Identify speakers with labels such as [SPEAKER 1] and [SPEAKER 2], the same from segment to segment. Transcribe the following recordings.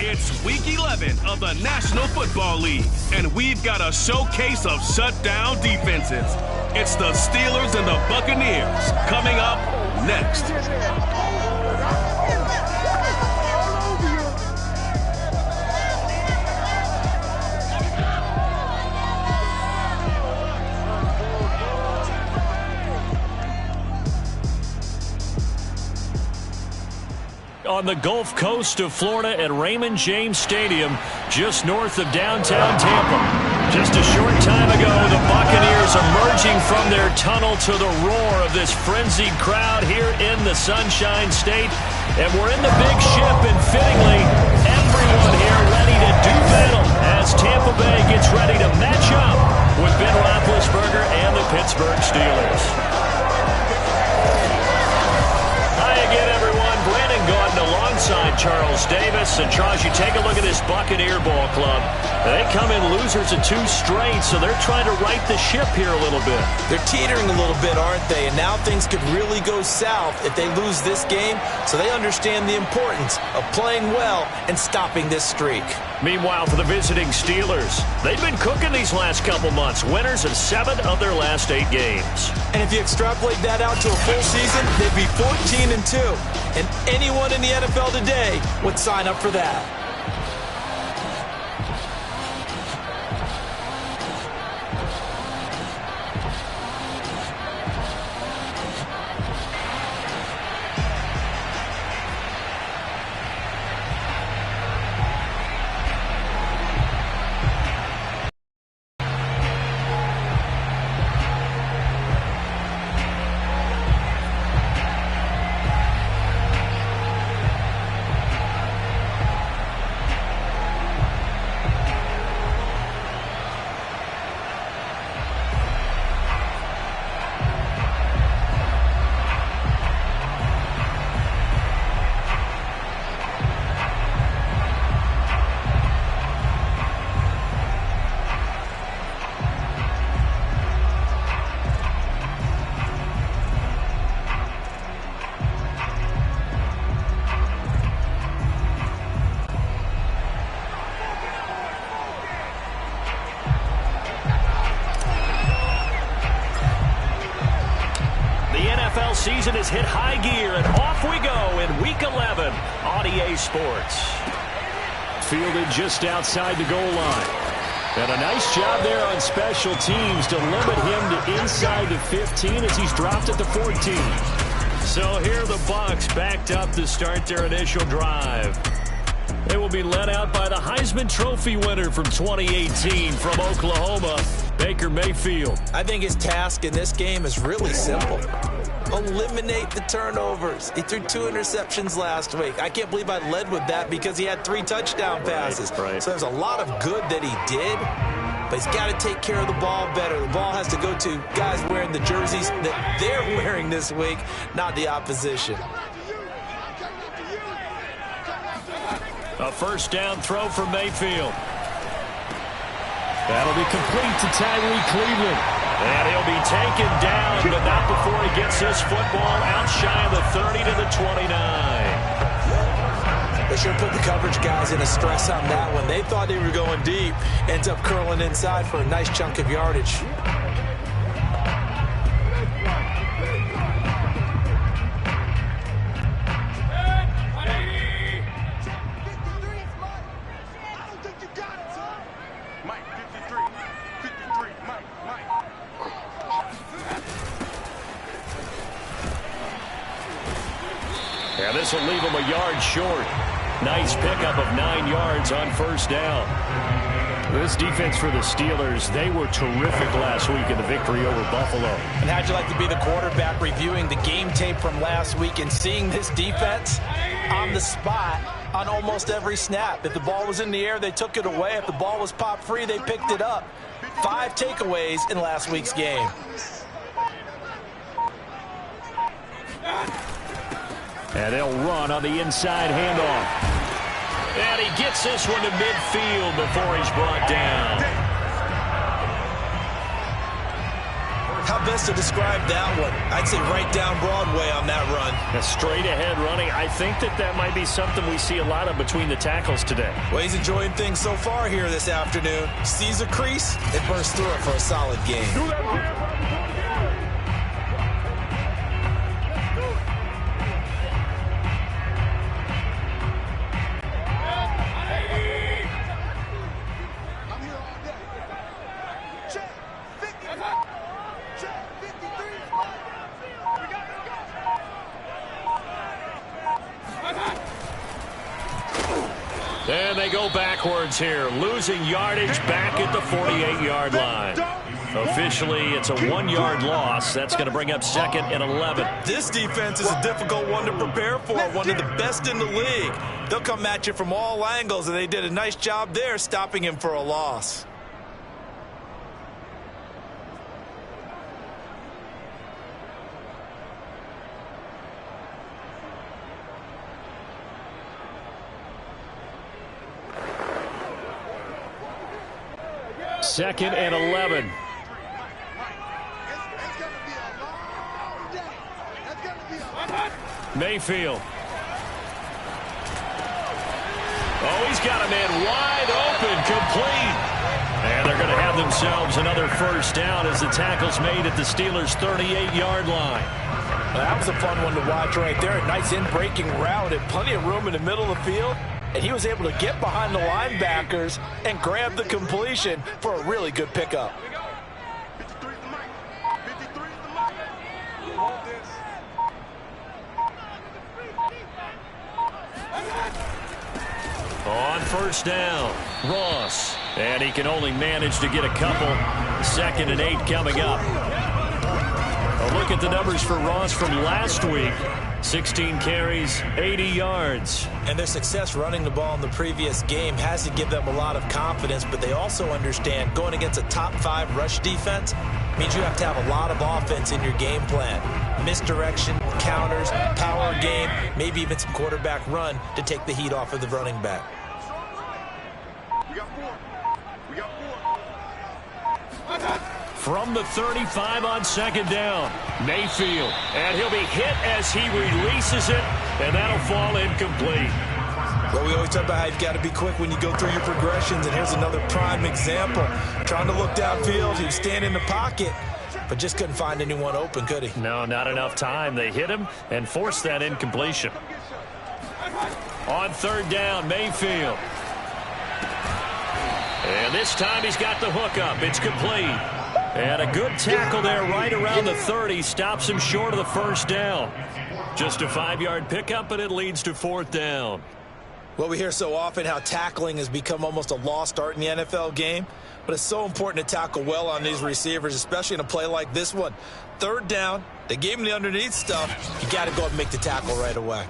[SPEAKER 1] It's Week 11 of the National Football League, and we've got a showcase of shutdown defenses. It's the Steelers and the Buccaneers coming up next.
[SPEAKER 2] On the Gulf Coast of Florida at Raymond James Stadium, just north of downtown Tampa. Just a short time ago, the Buccaneers emerging from their tunnel to the roar of this frenzied crowd here in the Sunshine State. And we're in the big ship, and fittingly, everyone here ready to do battle as Tampa Bay gets ready to match up with Ben Roethlisberger and the Pittsburgh Steelers. Hi again, everyone. Brandon Gordon alongside Charles Davis. And Charles, you take a look at this Buccaneer ball club. They come in losers of 2 straight, so they're trying to right the ship here a little bit.
[SPEAKER 3] They're teetering a little bit, aren't they? And now things could really go south if they lose this game, so they understand the importance of playing well and stopping this streak.
[SPEAKER 2] Meanwhile, for the visiting Steelers, they've been cooking these last couple months. Winners of 7 of their last 8 games.
[SPEAKER 3] And if you extrapolate that out to a full season, they'd be 14-2. And anyone in the NFL today would sign up for that.
[SPEAKER 2] Season has hit high gear, and off we go in Week 11 on EA Sports. Fielded just outside the goal line. And a nice job there on special teams to limit him to inside the 15 as he's dropped at the 14. So here the Bucs backed up to start their initial drive. They will be led out by the Heisman Trophy winner from 2018 from Oklahoma, Baker Mayfield.
[SPEAKER 3] I think his task in this game is really simple. Eliminate the turnovers. He threw 2 interceptions last week. I can't believe I led with that because he had 3 touchdown passes.
[SPEAKER 2] Right.
[SPEAKER 3] So there's a lot of good that he did, but he's got to take care of the ball better. The ball has to go to guys wearing the jerseys that they're wearing this week, not the opposition.
[SPEAKER 2] A first down throw from Mayfield. That'll be complete to Tyree Cleveland. And he'll be taken down, but not before he gets his football out shy of the 30 to the 29.
[SPEAKER 3] They sure put the coverage guys in a stress on that one. They thought they were going deep. Ends up curling inside for a nice chunk of yardage.
[SPEAKER 2] Yeah, this will leave him a yard short. Nice pickup of 9 yards on first down. This defense for the Steelers, they were terrific last week in the victory over Buffalo.
[SPEAKER 3] And how'd you like to be the quarterback reviewing the game tape from last week and seeing this defense on the spot on almost every snap? If the ball was in the air, they took it away. If the ball was popped free, they picked it up. 5 takeaways in last week's game.
[SPEAKER 2] And they'll run on the inside handoff. And he gets this one to midfield before he's brought down.
[SPEAKER 3] How best to describe that one? I'd say right down Broadway on that run.
[SPEAKER 2] A straight ahead running. I think that might be something we see a lot of between the tackles today.
[SPEAKER 3] Well, he's enjoying things so far here this afternoon. Sees a crease and bursts through it for a solid game.
[SPEAKER 2] And they go backwards here, losing yardage back at the 48-yard line. Officially, it's a 1-yard loss. That's going to bring up 2nd and 11.
[SPEAKER 3] This defense is a difficult one to prepare for, one of the best in the league. They'll come at you from all angles, and they did a nice job there stopping him for a loss.
[SPEAKER 2] Second and 11. Mayfield. Oh, he's got a man wide open, complete. And they're going to have themselves another first down as the tackle's made at the Steelers' 38-yard line.
[SPEAKER 3] Well, that was a fun one to watch right there. A nice in-breaking route and plenty of room in the middle of the field. And he was able to get behind the linebackers and grab the completion for a really good pickup.
[SPEAKER 2] On first down, Ross. And he can only manage to get a couple. 2nd and 8 coming up. A look at the numbers for Ross from last week. 16 carries, 80 yards.
[SPEAKER 3] And their success running the ball in the previous game has to give them a lot of confidence, but they also understand going against a top 5 rush defense means you have to have a lot of offense in your game plan. Misdirection, counters, power game, maybe even some quarterback run to take the heat off of the running back.
[SPEAKER 2] From the 35 on 2nd down, Mayfield. And he'll be hit as he releases it, and that'll fall incomplete.
[SPEAKER 3] Well, we always talk about how you've got to be quick when you go through your progressions, and here's another prime example. Trying to look downfield, he was standing in the pocket, but just couldn't find anyone open, could he?
[SPEAKER 2] No, not enough time. They hit him and forced that incompletion. On 3rd down, Mayfield. And this time he's got the hook up. It's complete. And a good tackle there right around the 30. Stops him short of the first down. Just a 5-yard pickup, but it leads to 4th down.
[SPEAKER 3] Well, we hear so often how tackling has become almost a lost art in the NFL game. But it's so important to tackle well on these receivers, especially in a play like this one. 3rd down, they gave him the underneath stuff. You got to go and make the tackle right away.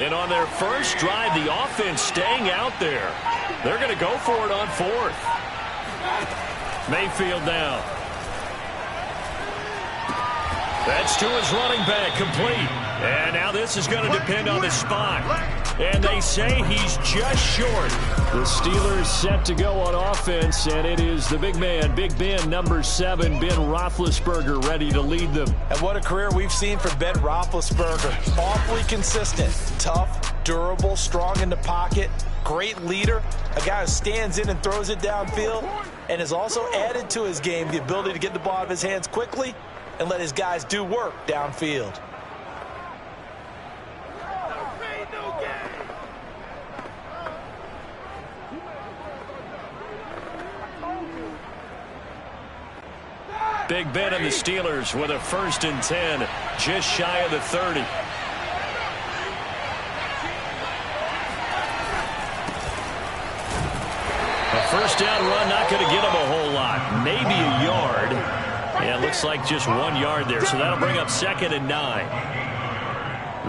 [SPEAKER 2] And on their first drive, the offense staying out there. They're going to go for it on 4th. Mayfield now. That's to his running back, complete. And now this is going to depend on the spot. And they say he's just short. The Steelers set to go on offense, and it is the big man, Big Ben, number 7, Ben Roethlisberger, ready to lead them.
[SPEAKER 3] And what a career we've seen from Ben Roethlisberger. Awfully consistent, tough, durable, strong in the pocket, great leader, a guy who stands in and throws it downfield, and has also added to his game the ability to get the ball out of his hands quickly and let his guys do work downfield.
[SPEAKER 2] Big Ben and the Steelers with a 1st and 10, just shy of the 30. A first down run, not going to get him a whole lot. Maybe a yard. Yeah, it looks like just 1 yard there, so that'll bring up 2nd and 9.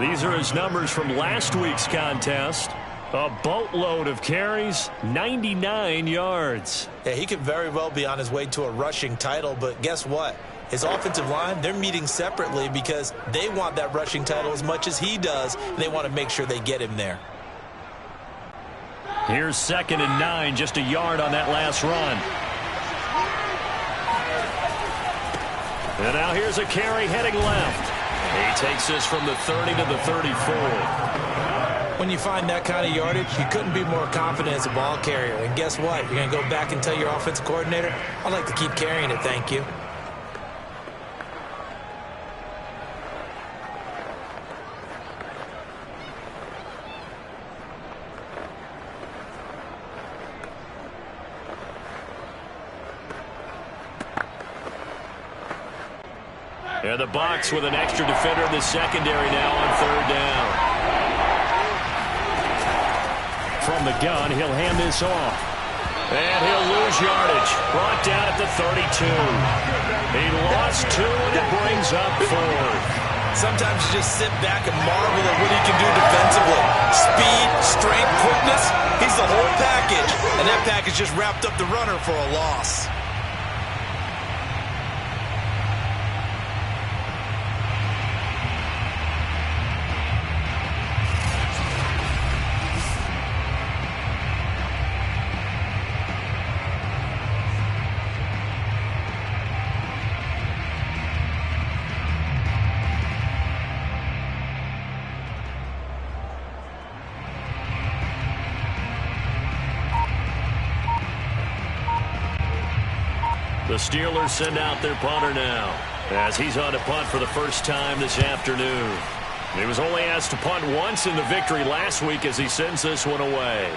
[SPEAKER 2] These are his numbers from last week's contest. A boatload of carries, 99 yards.
[SPEAKER 3] Yeah, he could very well be on his way to a rushing title, but guess what? His offensive line, they're meeting separately because they want that rushing title as much as he does, and they want to make sure they get him there.
[SPEAKER 2] Here's 2nd and 9, just a yard on that last run. And now here's a carry heading left. He takes this from the 30 to the 34.
[SPEAKER 3] When you find that kind of yardage, you couldn't be more confident as a ball carrier. And guess what? You're going to go back and tell your offensive coordinator, I'd like to keep carrying it, thank you.
[SPEAKER 2] And the Bucs with an extra defender in the secondary now on 3rd down. From the gun, he'll hand this off. And he'll lose yardage. Brought down at the 32. He lost 2, and it brings up 4.
[SPEAKER 3] Sometimes you just sit back and marvel at what he can do defensively. Speed, strength, quickness. He's the whole package. And that package just wrapped up the runner for a loss.
[SPEAKER 2] The Steelers send out their punter now as he's on to punt for the first time this afternoon. He was only asked to punt once in the victory last week as he sends this one away.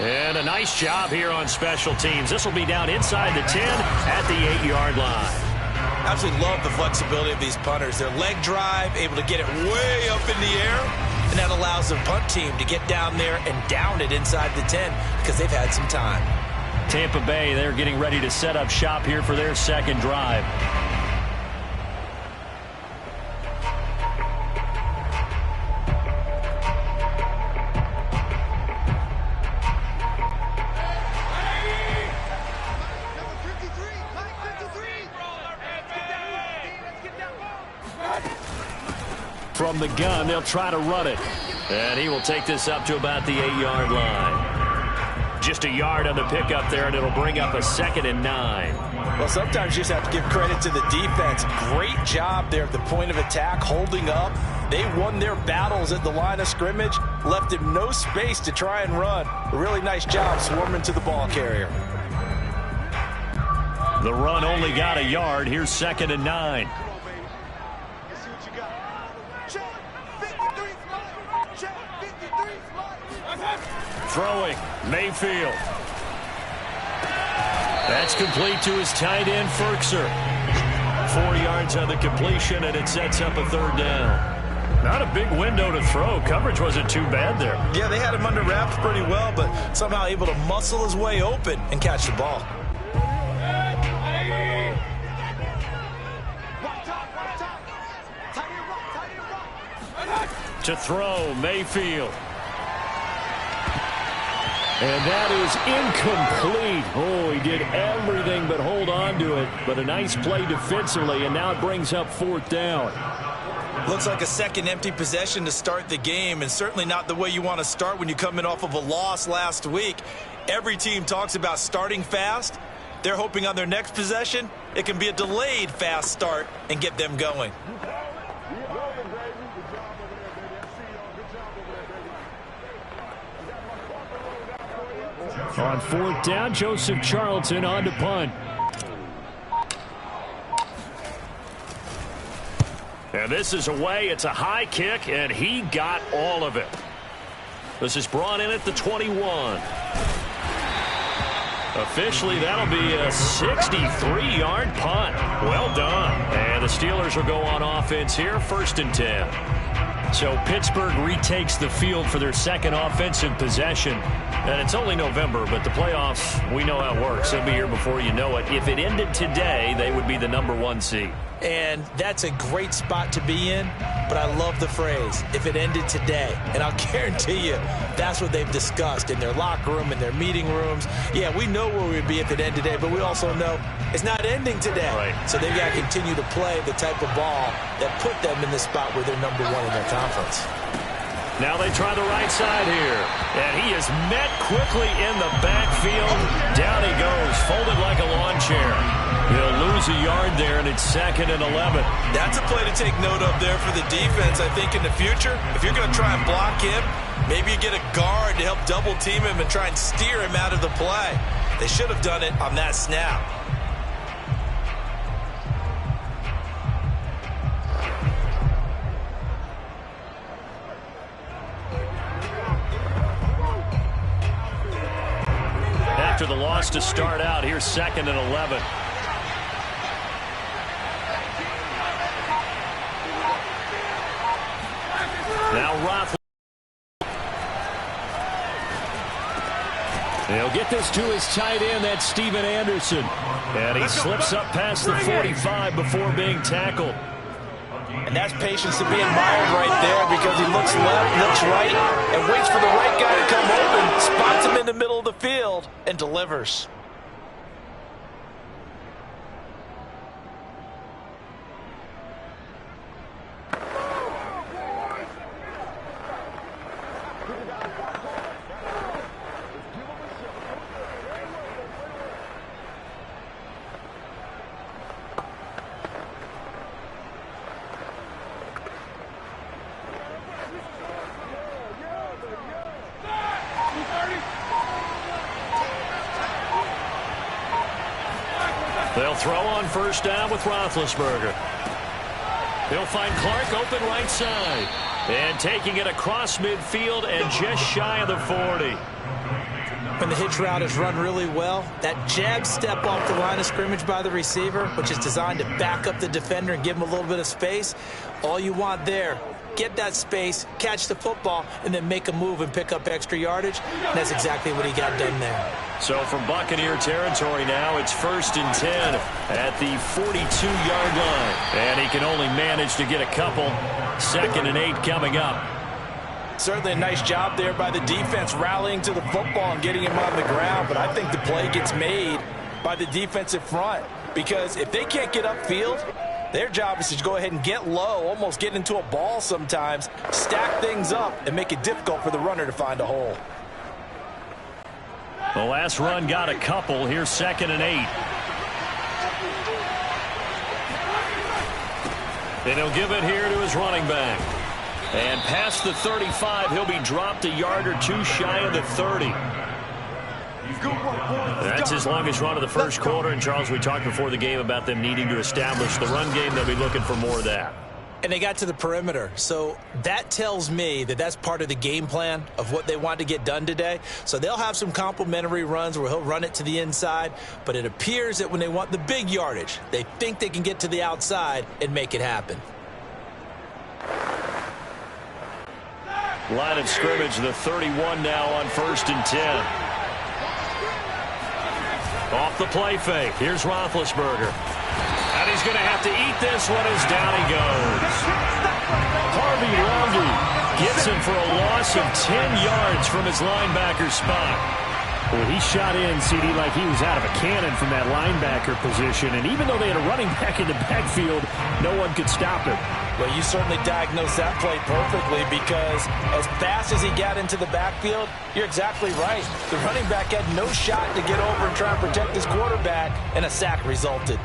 [SPEAKER 2] And a nice job here on special teams. This will be down inside the 10 at the 8-yard line.
[SPEAKER 3] Absolutely love the flexibility of these punters. Their leg drive, able to get it way up in the air, and that allows the punt team to get down there and down it inside the 10 because they've had some time.
[SPEAKER 2] Tampa Bay, they're getting ready to set up shop here for their second drive. From the gun, they'll try to run it. And he will take this up to about the 8-yard line. Just a yard on the pickup there, and it'll bring up a 2nd and 9.
[SPEAKER 3] Well, sometimes you just have to give credit to the defense. Great job there at the point of attack, holding up. They won their battles at the line of scrimmage, left him no space to try and run. A really nice job swarming to the ball carrier.
[SPEAKER 2] The run only got a yard. Here's 2nd and 9. Throwing, Mayfield. That's complete to his tight end, Ferkser. 4 yards on the completion, and it sets up a 3rd down. Not a big window to throw. Coverage wasn't too bad there.
[SPEAKER 3] Yeah, they had him under wraps pretty well, but somehow able to muscle his way open and catch the ball.
[SPEAKER 2] To throw, Mayfield. And that is incomplete. Oh, he did everything but hold on to it. But a nice play defensively, and now it brings up 4th down.
[SPEAKER 3] Looks like a second empty possession to start the game, and certainly not the way you want to start when you're coming off of a loss last week. Every team talks about starting fast. They're hoping on their next possession, it can be a delayed fast start and get them going.
[SPEAKER 2] On 4th down, Joseph Charlton on to punt. And this is away. It's a high kick, and he got all of it. This is brought in at the 21. Officially, that'll be a 63-yard punt. Well done. And the Steelers will go on offense here, 1st and 10. So Pittsburgh retakes the field for their second offensive possession. And it's only November, but the playoffs, we know how it works. They'll be here before you know it. If it ended today, they would be the #1 seed.
[SPEAKER 3] And that's a great spot to be in, but I love the phrase, if it ended today. And I'll guarantee you that's what they've discussed in their locker room, in their meeting rooms. Yeah, we know where we'd be if it ended today, but we also know it's not ending today.
[SPEAKER 2] Right.
[SPEAKER 3] So they've got to continue to play the type of ball that put them in the spot where they're number one in their conference.
[SPEAKER 2] Now they try the right side here. And he is met quickly in the backfield. Down he goes, folded like a lawn chair. He'll lose a yard there, and it's 2nd and 11.
[SPEAKER 3] That's a play to take note of there for the defense, I think, in the future. If you're going to try and block him, maybe you get a guard to help double team him and try and steer him out of the play. They should have done it on that snap.
[SPEAKER 2] After the loss to start out, here's 2nd and 11. Now Roth. He'll get this to his tight end, that's Steven Anderson. And he slips up past the 45 before being tackled.
[SPEAKER 3] And that's patience to be admired right there, because he looks left, looks right, and waits for the right guy to come open, spots him in the middle of the field, and delivers.
[SPEAKER 2] They'll throw on first down with Roethlisberger. He'll find Clark open right side. And taking it across midfield and just shy of the 40.
[SPEAKER 3] When the hitch route is run really well, that jab step off the line of scrimmage by the receiver, which is designed to back up the defender and give him a little bit of space, all you want there, get that space, catch the football, and then make a move and pick up extra yardage. And that's exactly what he got done there.
[SPEAKER 2] So from Buccaneer territory now, it's 1st and 10 at the 42-yard line. And he can only manage to get a couple. 2nd and 8 coming up.
[SPEAKER 3] Certainly a nice job there by the defense rallying to the football and getting him on the ground. But I think the play gets made by the defensive front, because if they can't get upfield, their job is to go ahead and get low, almost get into a ball sometimes, stack things up, and make it difficult for the runner to find a hole.
[SPEAKER 2] The last run got a couple. Here's 2nd and 8. And he'll give it here to his running back. And past the 35, he'll be dropped a yard or two shy of the 30. That's his longest run of the first quarter. And, Charles, we talked before the game about them needing to establish the run game. They'll be looking for more of that.
[SPEAKER 3] And they got to the perimeter. So that tells me that that's part of the game plan of what they want to get done today. So they'll have some complimentary runs where he'll run it to the inside. But it appears that when they want the big yardage, they think they can get to the outside and make it happen.
[SPEAKER 2] Line of scrimmage, the 31 now on 1st and 10. Off the play fake. Here's Roethlisberger. And he's going to have to eat this one as down he goes. Harvey Longy gets him for a loss of 10 yards from his linebacker spot.
[SPEAKER 4] Well, he shot in, CD, like he was out of a cannon from that linebacker position. And even though they had a running back in the backfield, no one could stop him.
[SPEAKER 3] Well, you certainly diagnosed that play perfectly, because as fast as he got into the backfield, you're exactly right. The running back had no shot to get over and try and protect his quarterback, and a sack resulted.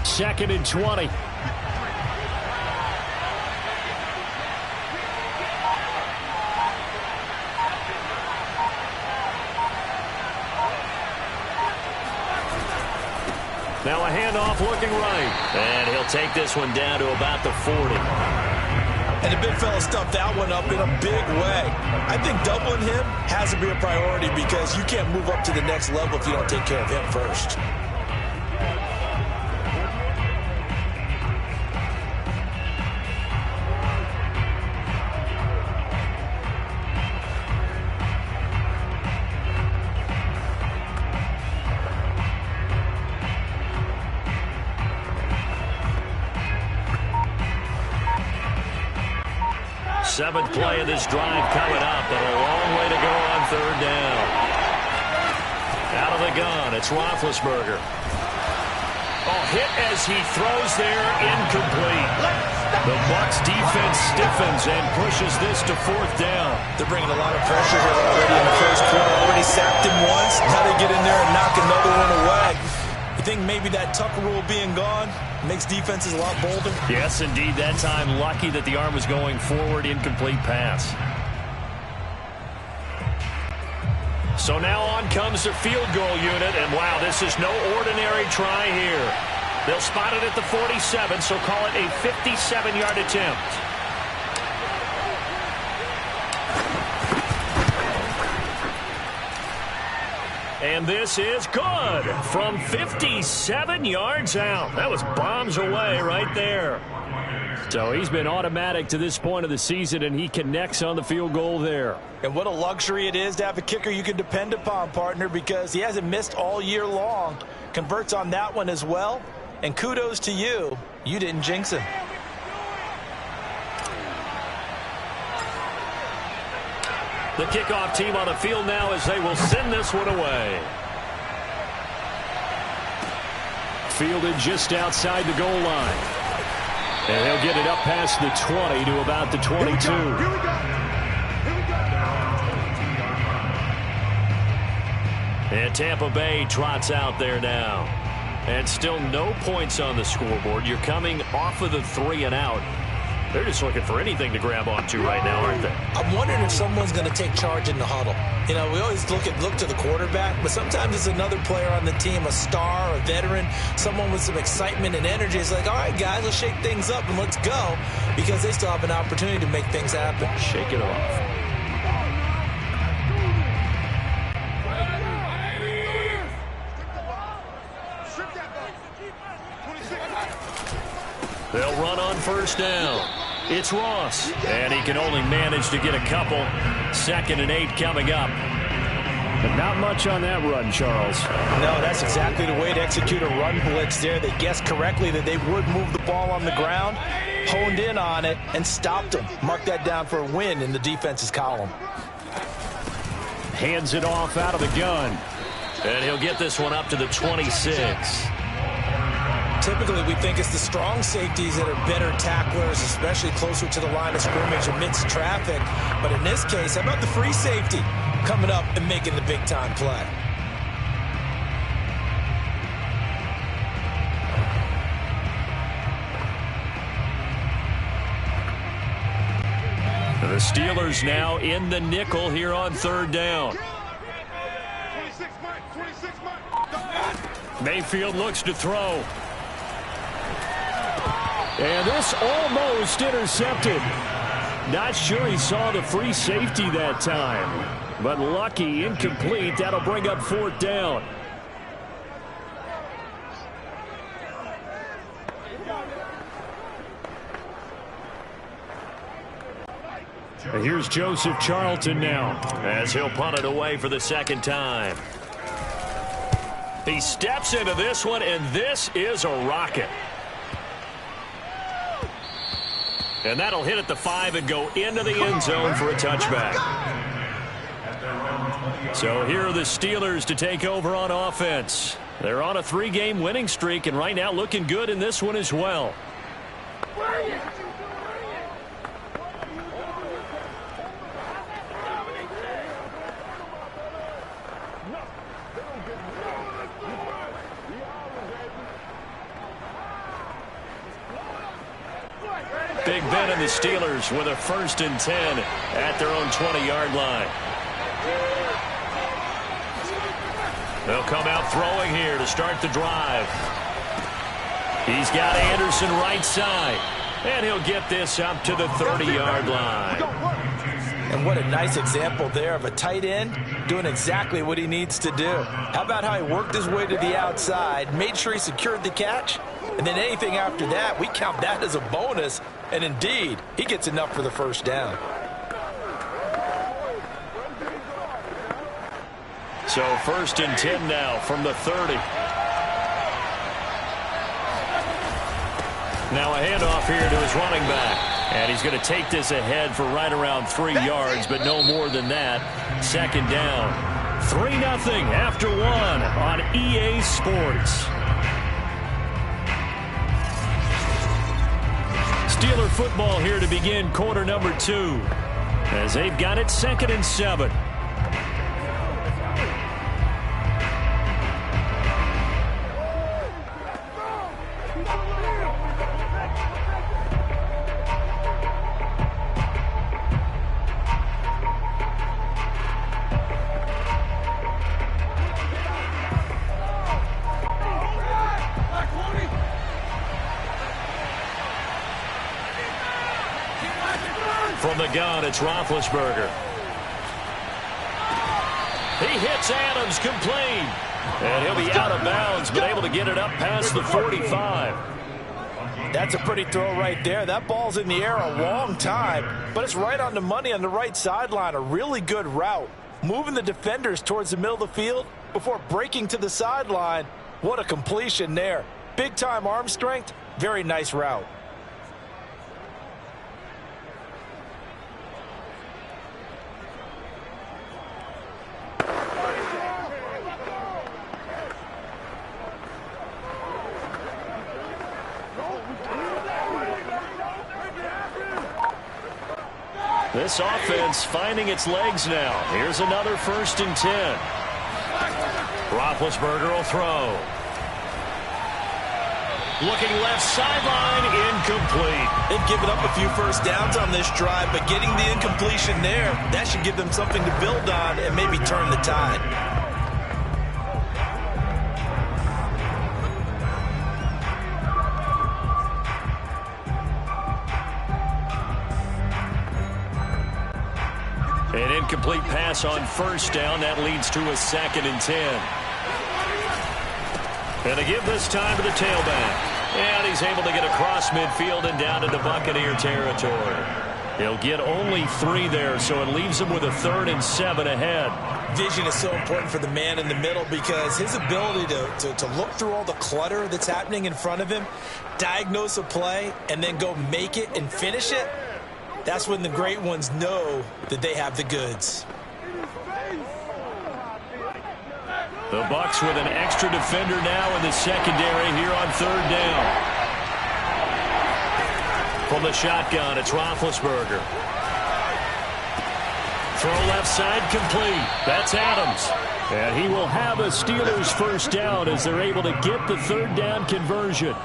[SPEAKER 2] Second and 20. Now a handoff looking right. And he'll take this one down to about the 40.
[SPEAKER 3] And the big fella stuffed that one up in a big way. I think doubling him has to be a priority, because you can't move up to the next level if you don't take care of him first.
[SPEAKER 2] Seventh play of this drive coming up, but a long way to go on third down. Out of the gun, it's Roethlisberger. Oh, hit as he throws there, incomplete. The Bucs defense stiffens and pushes this to fourth down.
[SPEAKER 3] They're bringing a lot of pressure here already in the first quarter. Already sacked him once. Now they get in there and knock another one away. You think maybe that Tucker rule being gone makes defenses a lot bolder?
[SPEAKER 2] Yes, indeed. That time, lucky that the arm was going forward. Incomplete pass. So now on comes the field goal unit, and wow, this is no ordinary try here. They'll spot it at the 47, so call it a 57-yard attempt. And this is good from 57 yards out. That was bombs away right there. So he's been automatic to this point of the season, and he connects on the field goal there.
[SPEAKER 3] And what a luxury it is to have a kicker you can depend upon, partner, because he hasn't missed all year long. Converts on that one as well. And kudos to you. You didn't jinx him.
[SPEAKER 2] The kickoff team on the field now as they will send this one away. Fielded just outside the goal line. And he'll get it up past the 20 to about the 22.
[SPEAKER 5] Here we go.
[SPEAKER 2] And Tampa Bay trots out there now. And still no points on the scoreboard. You're coming off of the 3 and out. They're just looking for anything to grab onto right now, aren't they?
[SPEAKER 3] I'm wondering if someone's going to take charge in the huddle. You know, we always look to the quarterback, but sometimes it's another player on the team, a star, a veteran, someone with some excitement and energy. It's like, all right, guys, let's shake things up and let's go, because they still have an opportunity to make things happen.
[SPEAKER 2] Shake it off. They'll run on first down. It's Ross, and he can only manage to get a couple. 2nd and 8 coming up.
[SPEAKER 4] But not much on that run, Charles.
[SPEAKER 3] No, that's exactly the way to execute a run blitz there. They guessed correctly that they would move the ball on the ground, honed in on it, and stopped them. Mark that down for a win in the defense's column.
[SPEAKER 4] Hands it off out of the gun.
[SPEAKER 2] And he'll get this one up to the 26.
[SPEAKER 3] Typically, we think it's the strong safeties that are better tacklers, especially closer to the line of scrimmage amidst traffic. But in this case, how about the free safety coming up and making the big-time play?
[SPEAKER 2] The Steelers now in the nickel here on third down. Mayfield looks to throw.
[SPEAKER 4] And this almost intercepted. Not sure he saw the free safety that time. But lucky, incomplete. That'll bring up fourth down. And here's Joseph Charlton now,
[SPEAKER 2] as he'll punt it away for the second time. He steps into this one, and this is a rocket. And that'll hit at the 5 and go into the end zone for a touchback. So here are the Steelers to take over on offense. They're on a 3-game winning streak, and right now looking good in this one as well. Big Ben and the Steelers with a 1st and 10 at their own 20-yard line. They'll come out throwing here to start the drive. He's got Anderson right side, and he'll get this up to the 30-yard line.
[SPEAKER 3] And what a nice example there of a tight end doing exactly what he needs to do. How about how he worked his way to the outside, made sure he secured the catch, and then anything after that, we count that as a bonus. And indeed, he gets enough for the first down.
[SPEAKER 2] So 1st and 10 now from the 30.
[SPEAKER 4] Now a handoff here to his running back. And he's going to take this ahead for right around 3 yards, but no more than that. Second down. 3-0 after 1 on EA Sports. Steeler football here to begin quarter number 2. As they've got it 2nd and 7. From the gun, it's Roethlisberger. He hits Adams complete. And he'll be out of bounds, but able to get it up past the 45.
[SPEAKER 3] That's a pretty throw right there. That ball's in the air a long time, but it's right on the money on the right sideline. A really good route. Moving the defenders towards the middle of the field before breaking to the sideline. What a completion there. Big-time arm strength. Very nice route.
[SPEAKER 4] This offense finding its legs now. Here's another 1st and 10. Roethlisberger will throw. Looking left sideline, incomplete.
[SPEAKER 3] They've given up a few first downs on this drive, but getting the incompletion there, that should give them something to build on and maybe turn the tide.
[SPEAKER 4] An incomplete pass on 1st down. That leads to a 2nd and 10. And to give this time to the tailback. And he's able to get across midfield and down into Buccaneer territory. He'll get only 3 there, so it leaves him with a 3rd and 7 ahead.
[SPEAKER 3] Vision is so important for the man in the middle because his ability to look through all the clutter that's happening in front of him, diagnose a play, and then go make it and finish it, that's when the great ones know that they have the goods.
[SPEAKER 4] The Bucs with an extra defender now in the secondary here on 3rd down. From the shotgun, it's Roethlisberger. Throw left side complete. That's Adams. And he will have a Steelers 1st down as they're able to get the 3rd down conversion.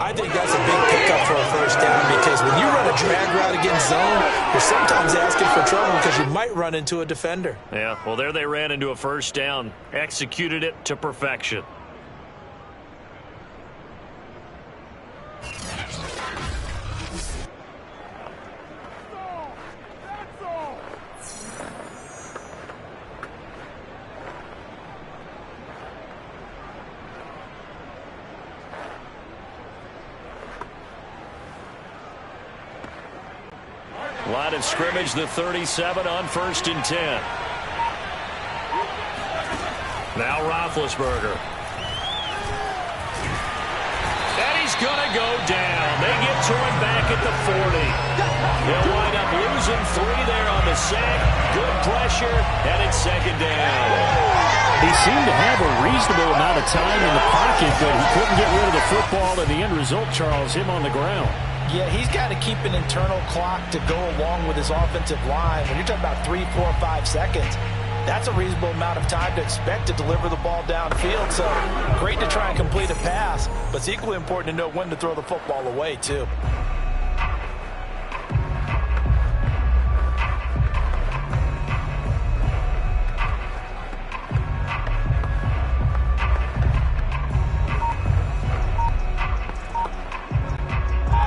[SPEAKER 3] I think that's a big pickup for a 1st down because when you run a drag route against zone, you're sometimes asking for trouble because you might run into a defender.
[SPEAKER 4] Yeah, well, there they ran into a 1st down. Executed it to perfection. Line of scrimmage, the 37 on 1st and 10. Now Roethlisberger. And he's going to go down. They get to him back at the 40. They'll wind up losing 3 there on the sack. Good pressure, and it's 2nd down.
[SPEAKER 2] He seemed to have a reasonable amount of time in the pocket, but he couldn't get rid of the football, and the end result, Charles, him on the ground.
[SPEAKER 3] Yeah, he's got to keep an internal clock to go along with his offensive line. When you're talking about 3, 4, 5 seconds, that's a reasonable amount of time to expect to deliver the ball downfield. So great to try and complete a pass, but it's equally important to know when to throw the football away, too.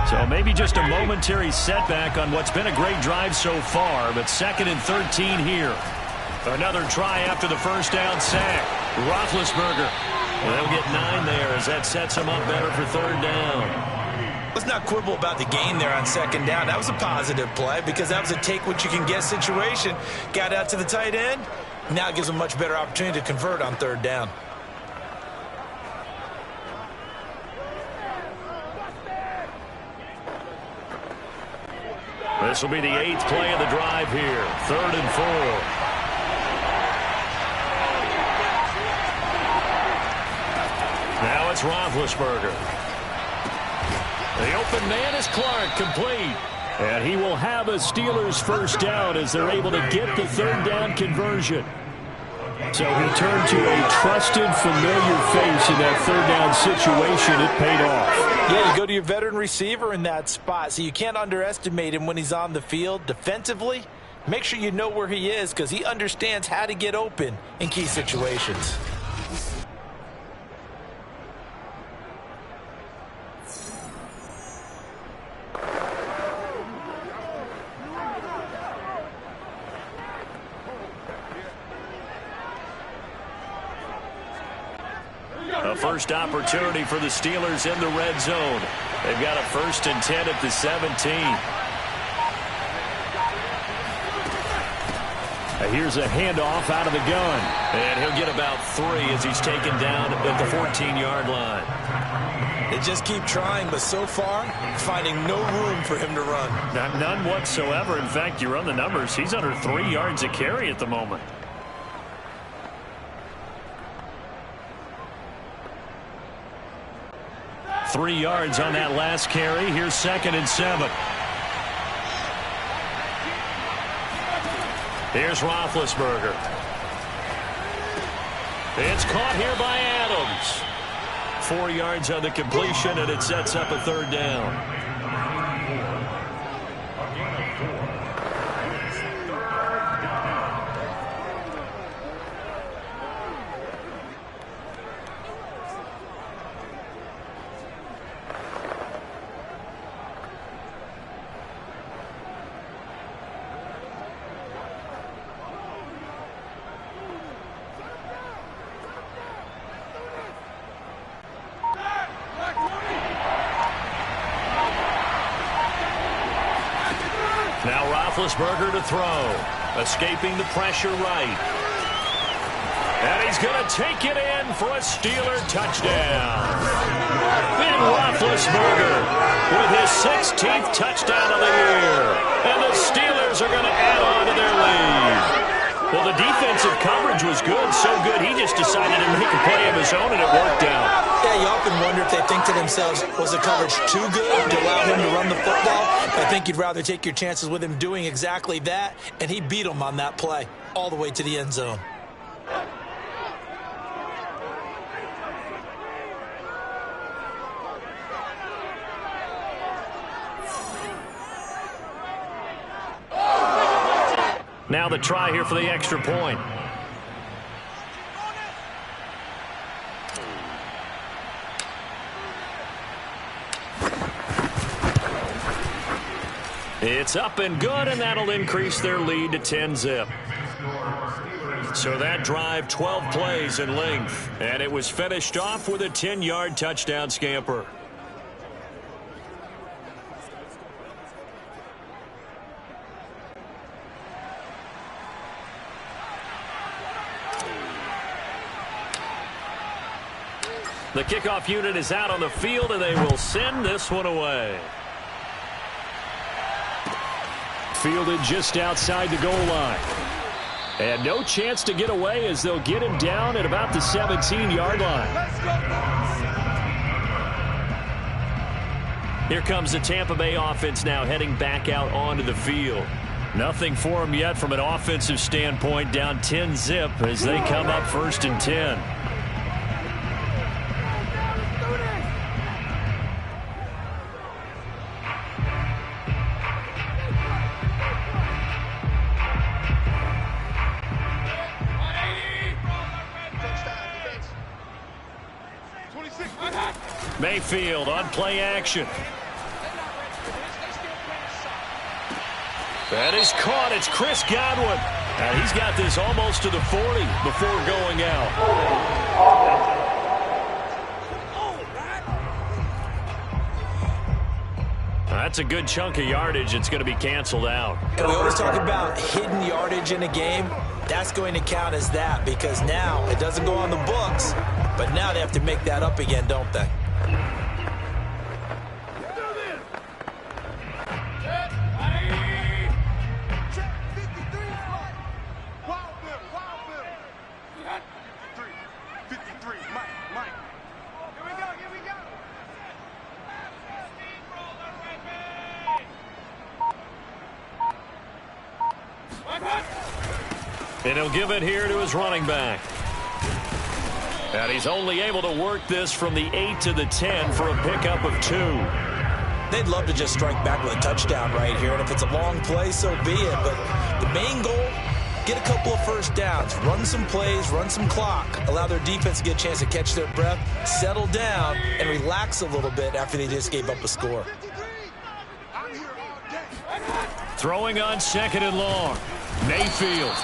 [SPEAKER 4] So maybe just a momentary setback on what's been a great drive so far, but 2nd and 13 here. Another try after the 1st down sack. Roethlisberger. Well, they'll get 9 there as that sets him up better for 3rd down.
[SPEAKER 3] Let's not quibble about the gain there on 2nd down. That was a positive play because that was a take-what-you-can-get situation. Got out to the tight end. Now it gives them a much better opportunity to convert on 3rd down.
[SPEAKER 2] This will be the 8th play of the drive here. 3rd and 4. Now it's Roethlisberger. The open man is Clark, complete. And he will have a Steelers first down as they're able to get the 3rd down conversion. So he turned to a trusted, familiar face in that 3rd down situation. It paid off.
[SPEAKER 3] Yeah, you go to your veteran receiver in that spot, so you can't underestimate him when he's on the field. Defensively, make sure you know where he is because he understands how to get open in key situations.
[SPEAKER 2] A first opportunity for the Steelers in the red zone. They've got a 1st and 10 at the 17. Here's a handoff out of the gun. And he'll get about 3 as he's taken down at the 14-yard line.
[SPEAKER 3] They just keep trying, but so far, finding no room for him to run.
[SPEAKER 2] None whatsoever. In fact, you run the numbers. He's under 3 yards a carry at the moment. 3 yards on that last carry. Here's 2nd and 7. Here's Roethlisberger. It's caught here by Adams. 4 yards on the completion, and it sets up a 3rd down. Now Roethlisberger to throw. Escaping the pressure right. And he's going to take it in for a Steeler touchdown. Ben Roethlisberger with his 16th touchdown of the year. And the Steelers are going to add on to their lead. Well, the defensive coverage was good, so good he just decided to make a play of his own, and it worked out.
[SPEAKER 3] Yeah, you often wonder if they think to themselves, was the coverage too good to allow him to run the football? I think you'd rather take your chances with him doing exactly that, and he beat him on that play all the way to the end zone.
[SPEAKER 2] Now the try here for the extra point. It's up and good, and that'll increase their lead to 10-zip. So that drive, 12 plays in length, and it was finished off with a 10-yard touchdown scamper. The kickoff unit is out on the field, and they will send this one away. Fielded just outside the goal line. And no chance to get away as they'll get him down at about the 17-yard line. Here comes the Tampa Bay offense now heading back out onto the field. Nothing for them yet from an offensive standpoint, down 10-zip as they come up 1st and 10. Mayfield on play action. That is caught. It's Chris Godwin. And he's got this almost to the 40 before going out. That's a good chunk of yardage. It's going to be canceled out.
[SPEAKER 3] We always talk about hidden yardage in a game. That's going to count as that because now it doesn't go on the books, but now they have to make that up again, don't they?
[SPEAKER 4] And he'll give it here to his running back. And he's only able to work this from the 8 to the 10 for a pickup of 2.
[SPEAKER 3] They'd love to just strike back with a touchdown right here, and if it's a long play, so be it. But the main goal, get a couple of first downs, run some plays, run some clock, allow their defense to get a chance to catch their breath, settle down, and relax a little bit after they just gave up a score.
[SPEAKER 4] Throwing on 2nd and long. Mayfield.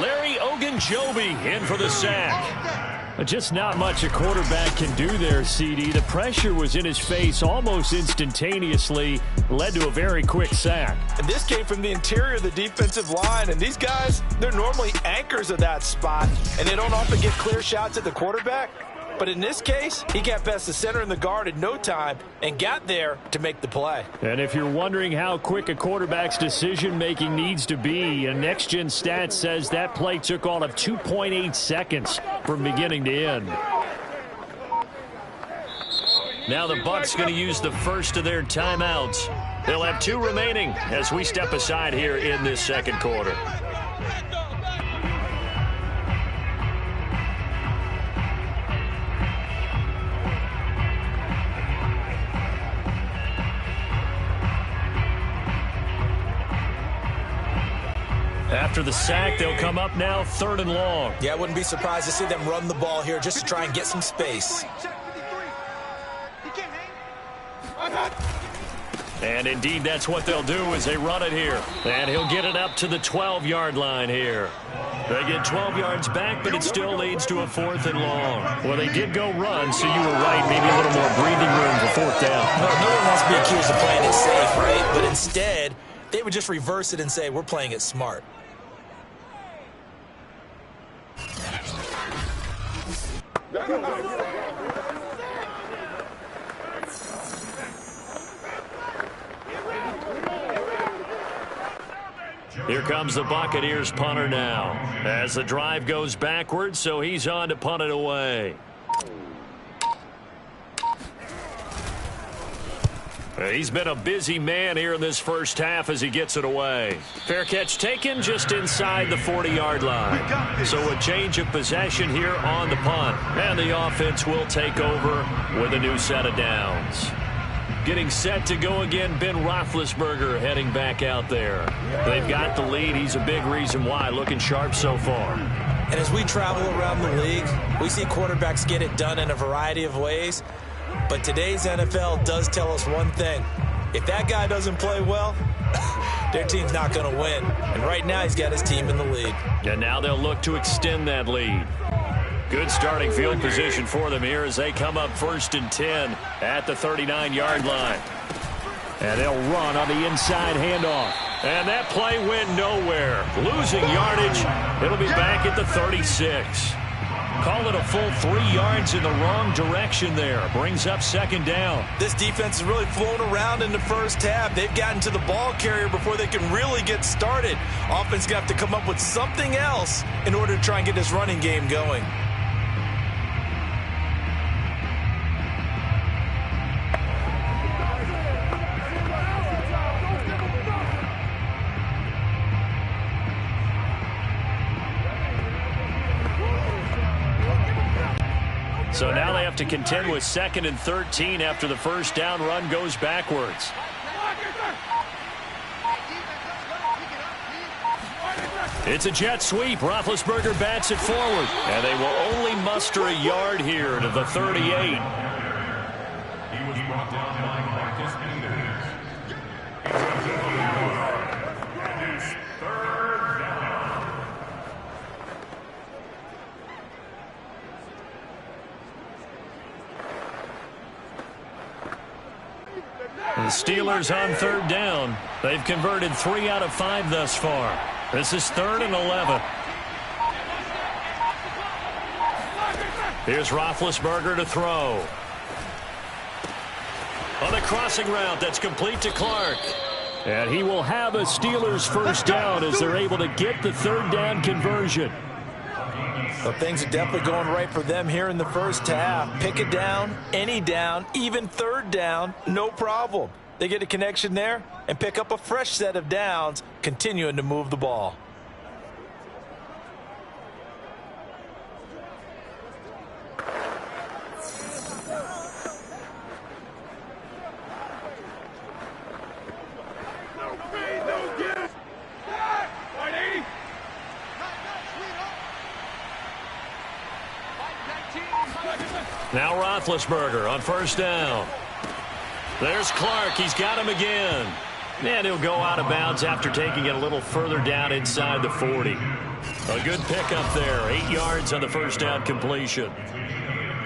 [SPEAKER 4] Larry Ogunjobi in for the sack. Just not much a quarterback can do there, CD. The pressure was in his face almost instantaneously, led to a very quick sack.
[SPEAKER 3] And this came from the interior of the defensive line, and these guys, they're normally anchors of that spot, and they don't often get clear shots at the quarterback. But in this case, he got past the center and the guard in no time and got there to make the play.
[SPEAKER 4] And if you're wondering how quick a quarterback's decision-making needs to be, a next-gen stat says that play took all of 2.8 seconds from beginning to end. Now the Bucs going to use the first of their timeouts. They'll have 2 remaining as we step aside here in this second quarter. After the sack, they'll come up now 3rd and long.
[SPEAKER 3] Yeah, I wouldn't be surprised to see them run the ball here just to try and get some space.
[SPEAKER 4] And indeed, that's what they'll do as they run it here. And he'll get it up to the 12-yard line here. They get 12 yards back, but it still leads to a 4th and long. Well, they did go run, so you were right. Maybe a little more breathing room for 4th down.
[SPEAKER 3] No one wants to be accused of playing it safe, right? But instead, they would just reverse it and say, we're playing it smart.
[SPEAKER 4] Here comes the Buccaneers punter now as the drive goes backwards, so he's on to punt it away. He's been a busy man here in this first half as he gets it away. Fair catch taken just inside the 40-yard line. So a change of possession here on the punt. And the offense will take over with a new set of downs. Getting set to go again, Ben Roethlisberger heading back out there. They've got the lead. He's a big reason why, looking sharp so far.
[SPEAKER 3] And as we travel around the league, we see quarterbacks get it done in a variety of ways. But today's NFL does tell us one thing. If that guy doesn't play well, their team's not going to win. And right now he's got his team in the lead.
[SPEAKER 4] And now they'll look to extend that lead. Good starting field position for them here as they come up 1st and 10 at the 39-yard line. And they'll run on the inside handoff. And that play went nowhere. Losing yardage. It'll be back at the 36. Call it a full 3 yards in the wrong direction there. Brings up 2nd down.
[SPEAKER 3] This defense has really flown around in the first half. They've gotten to the ball carrier before they can really get started. Offense going to have to come up with something else in order to try and get this running game going.
[SPEAKER 4] So now they have to contend with 2nd and 13 after the first down run goes backwards. It's a jet sweep. Roethlisberger bats it forward. And they will only muster a yard here to the 38.
[SPEAKER 5] He was brought down by Marcus Peters. It's 3rd down.
[SPEAKER 4] The Steelers on 3rd down. They've converted 3 out of 5 thus far. This is 3rd and 11. Here's Roethlisberger to throw. On the crossing route, that's complete to Clark. And he will have a Steelers first down as they're able to get the 3rd down conversion.
[SPEAKER 3] Well, things are definitely going right for them here in the first half. Pick it down, any down, even 3rd down, no problem. They get a connection there and pick up a fresh set of downs, continuing to move the ball.
[SPEAKER 4] Now Roethlisberger on first down. There's Clark. He's got him again. And he'll go out of bounds after taking it a little further down inside the 40. A good pickup there. 8 yards on the first down completion.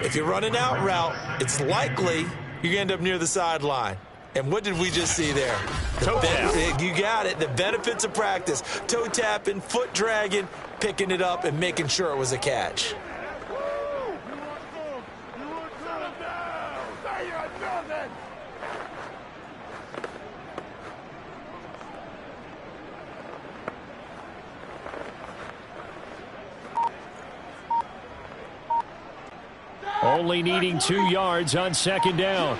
[SPEAKER 3] If you run an out route, it's likely you end up near the sideline. And what did we just see there?
[SPEAKER 4] Toe tap.
[SPEAKER 3] You got it. The benefits of practice. Toe tapping, foot dragging, picking it up, and making sure it was a catch.
[SPEAKER 4] Only needing 2 yards on second down.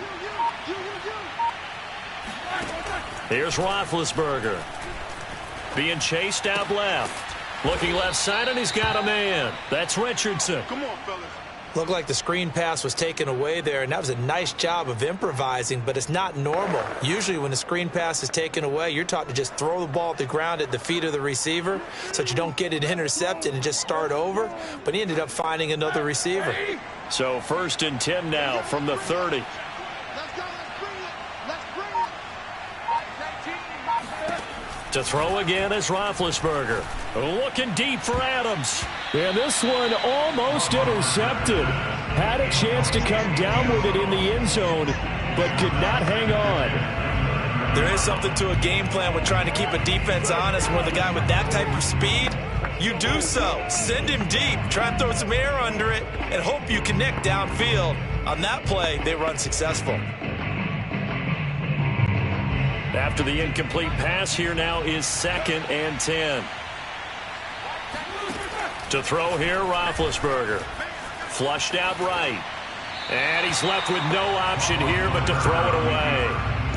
[SPEAKER 4] Here's Roethlisberger. Being chased out left. Looking left side, and he's got a man. That's Richardson.
[SPEAKER 5] Come on, fellas.
[SPEAKER 3] Looked like the screen pass was taken away there, and that was a nice job of improvising, but it's not normal. Usually when the screen pass is taken away, you're taught to just throw the ball at the ground at the feet of the receiver so that you don't get it intercepted and just start over, but he ended up finding another receiver.
[SPEAKER 4] So 1st and 10 now from the 30. To throw again is Roethlisberger. Looking deep for Adams.
[SPEAKER 2] And this one almost intercepted. Had a chance to come down with it in the end zone, but could not hang on.
[SPEAKER 3] There is something to a game plan with trying to keep a defense honest. With a guy with that type of speed, you do so. Send him deep. Try and throw some air under it and hope you connect downfield. On that play, they run successful.
[SPEAKER 4] After the incomplete pass, here now is 2nd and 10. To throw here, Roethlisberger. Flushed out right. And he's left with no option here but to throw it away.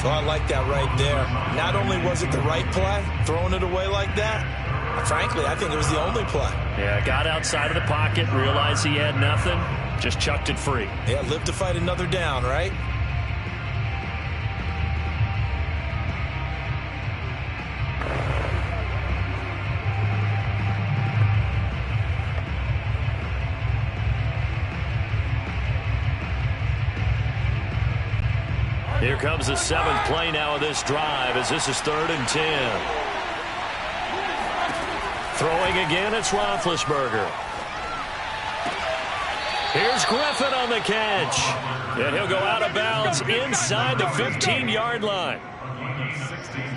[SPEAKER 3] Oh, I like that right there. Not only was it the right play, throwing it away like that, frankly, I think it was the only play.
[SPEAKER 4] Yeah, got outside of the pocket, realized he had nothing, just chucked it free.
[SPEAKER 3] Yeah, live to fight another down, right?
[SPEAKER 4] Here comes the 7th play now of this drive as this is 3rd and 10. Throwing again, it's Roethlisberger. Here's Griffin on the catch. And he'll go out of bounds inside the 15-yard line.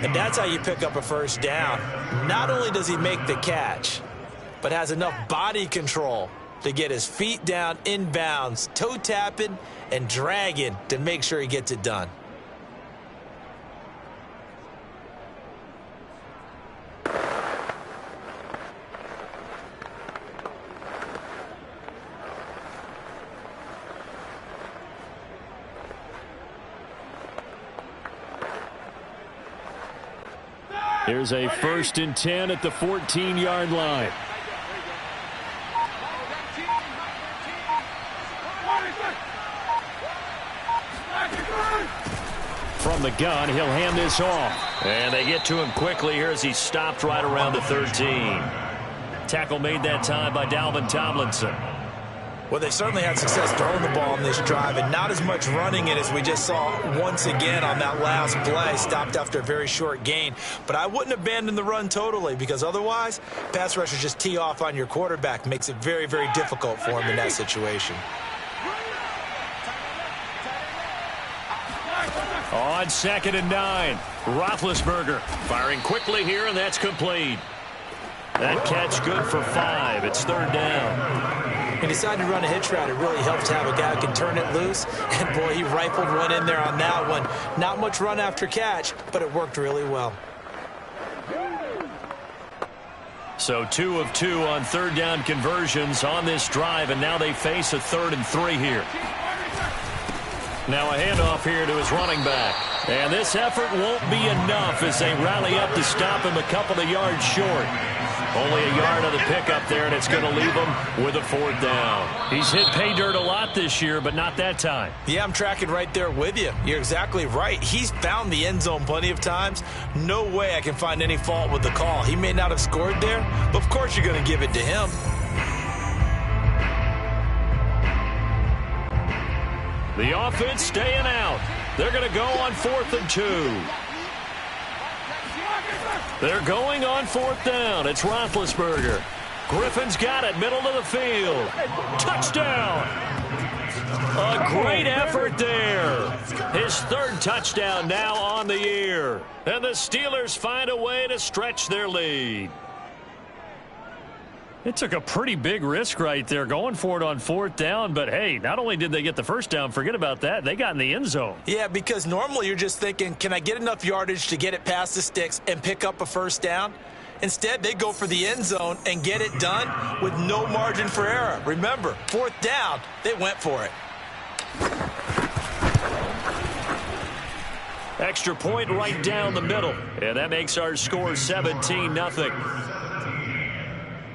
[SPEAKER 3] And that's how you pick up a first down. Not only does he make the catch, but has enough body control to get his feet down inbounds, toe tapping and dragging to make sure he gets it done.
[SPEAKER 4] Here's a 1st and 10 at the 14-yard line. From the gun, he'll hand this off. And they get to him quickly here as he stopped right around the 13. Tackle made that time by Dalvin Tomlinson.
[SPEAKER 3] Well, they certainly had success throwing the ball on this drive and not as much running it as we just saw once again on that last play. Stopped after a very short gain. But I wouldn't abandon the run totally because otherwise, pass rushers just tee off on your quarterback. Makes it very, very difficult for him in that situation.
[SPEAKER 4] On 2nd and 9, Roethlisberger firing quickly here, and that's complete. That catch good for 5. It's 3rd down.
[SPEAKER 3] He decided to run a hitch route. It really helps to have a guy who can turn it loose. And, boy, he rifled one in there on that one. Not much run after catch, but it worked really well.
[SPEAKER 4] So 2 of 2 on 3rd down conversions on this drive, and now they face a 3rd and 3 here. Now a handoff here to his running back. And this effort won't be enough as they rally up to stop him a couple of yards short. Only a yard on the pickup there, and it's going to leave him with a 4th down. He's hit pay dirt a lot this year, but not that time.
[SPEAKER 3] Yeah, I'm tracking right there with you. You're exactly right. He's found the end zone plenty of times. No way I can find any fault with the call. He may not have scored there, but of course you're going to give it to him.
[SPEAKER 2] The offense staying out. They're going to go on 4th and 2. They're going on 4th down. It's Roethlisberger. Griffin's got it, middle of the field. Touchdown. A great effort there. His 3rd touchdown now on the year. And the Steelers find a way to stretch their lead. It took a pretty big risk right there going for it on 4th down. But, hey, not only did they get the first down, forget about that, they got in the end zone.
[SPEAKER 3] Yeah, because normally you're just thinking, can I get enough yardage to get it past the sticks and pick up a first down? Instead, they go for the end zone and get it done with no margin for error. Remember, 4th down, they went for it.
[SPEAKER 2] Extra point right down the middle. And that makes our score 17-0.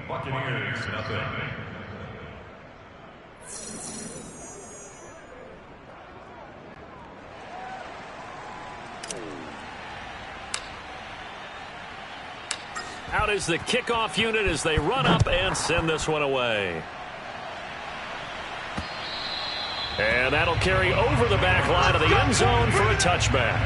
[SPEAKER 5] Buccaneers, nothing.
[SPEAKER 2] Out is the kickoff unit as they run up and send this one away. And that'll carry over the back line of the end zone for a touchback.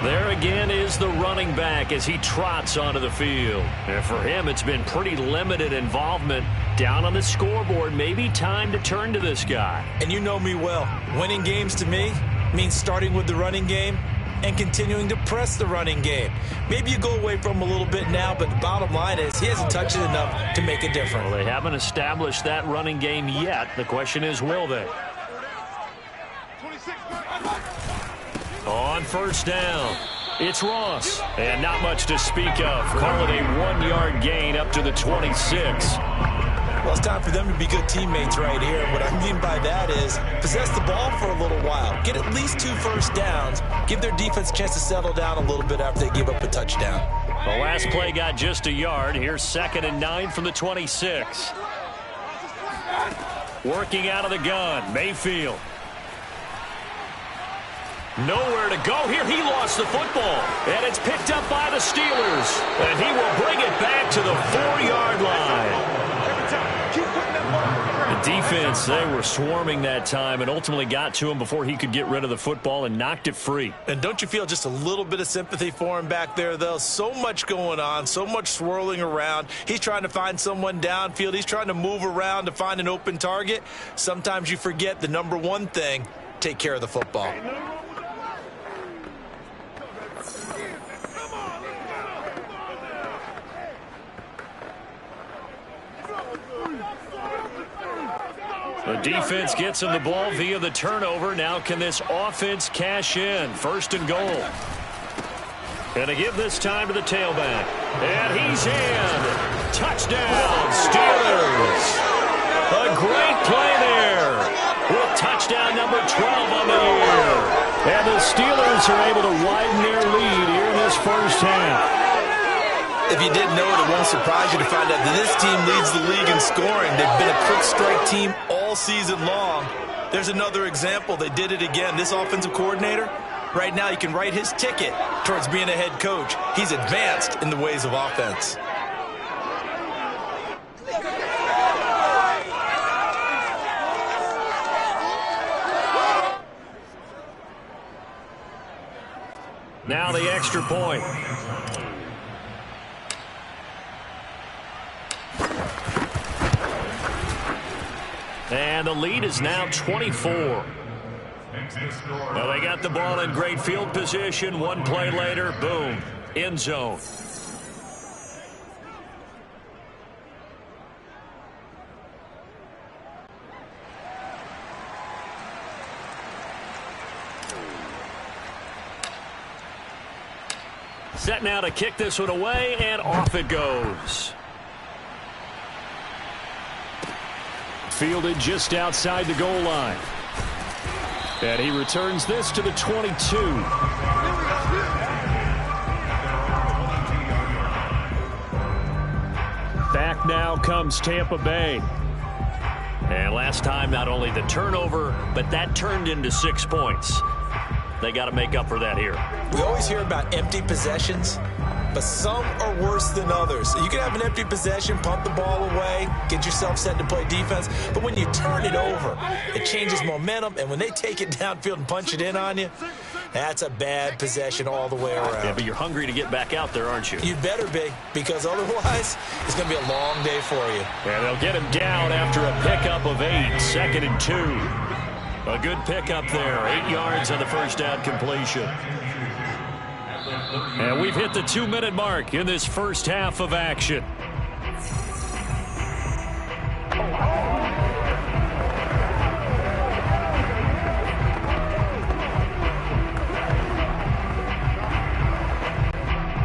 [SPEAKER 2] There again is the running back as he trots onto the field. And for him, it's been pretty limited involvement. Down on the scoreboard, maybe time to turn to this guy.
[SPEAKER 3] And you know me well. Winning games to me means starting with the running game and continuing to press the running game. Maybe you go away from him a little bit now, but the bottom line is he hasn't touched it enough to make a difference.
[SPEAKER 2] Well, they haven't established that running game yet. The question is, will they? On 1st down, it's Ross. And not much to speak of. Call it a 1-yard gain up to the 26.
[SPEAKER 3] Well, it's time for them to be good teammates right here. What I mean by that is possess the ball for a little while. Get at least 2 first downs. Give their defense a chance to settle down a little bit after they give up a touchdown.
[SPEAKER 2] The last play got just a yard. Here's 2nd and 9 from the 26. Working out of the gun, Mayfield. Nowhere to go here. He lost the football. And it's picked up by the Steelers. And he will bring it back to the 4-yard line. The defense, they were swarming that time and ultimately got to him before he could get rid of the football and knocked it free.
[SPEAKER 3] And don't you feel just a little bit of sympathy for him back there, though? So much going on, so much swirling around. He's trying to find someone downfield. He's trying to move around to find an open target. Sometimes you forget the number one thing, take care of the football.
[SPEAKER 2] The defense gets him the ball via the turnover. Now can this offense cash in? 1st and goal. And to give this time to the tailback. And he's in. Touchdown, Steelers. A great play there. With touchdown number 12 on the year. And the Steelers are able to widen their lead here in this first half.
[SPEAKER 3] If you didn't know it, it won't surprise you to find out that this team leads the league in scoring. They've been a quick strike team all season long. There's another example. They did it again. This offensive coordinator, right now, you can write his ticket towards being a head coach. He's advanced in the ways of offense.
[SPEAKER 2] Now the extra point. And the lead is now 24. Well, they got the ball in great field position. One play later, boom, end zone. Set now to kick this one away, and off it goes. Fielded just outside the goal line. And he returns this to the 22. Back now comes Tampa Bay. And last time, not only the turnover, but that turned into 6 points. They got to make up for that here.
[SPEAKER 3] We always hear about empty possessions. but some are worse than others. You can have an empty possession, punt the ball away, get yourself set to play defense, but when you turn it over, it changes momentum, and when they take it downfield and punch it in on you, that's a bad possession all the way around.
[SPEAKER 4] Yeah, but you're hungry to get back out there, aren't you?
[SPEAKER 3] You better be, because otherwise, it's going to be a long day for you.
[SPEAKER 4] And they'll get him down after a pickup of 8, 2nd and 2. A good pickup there, 8 yards on the first down completion. And we've hit the 2-minute mark in this first half of action.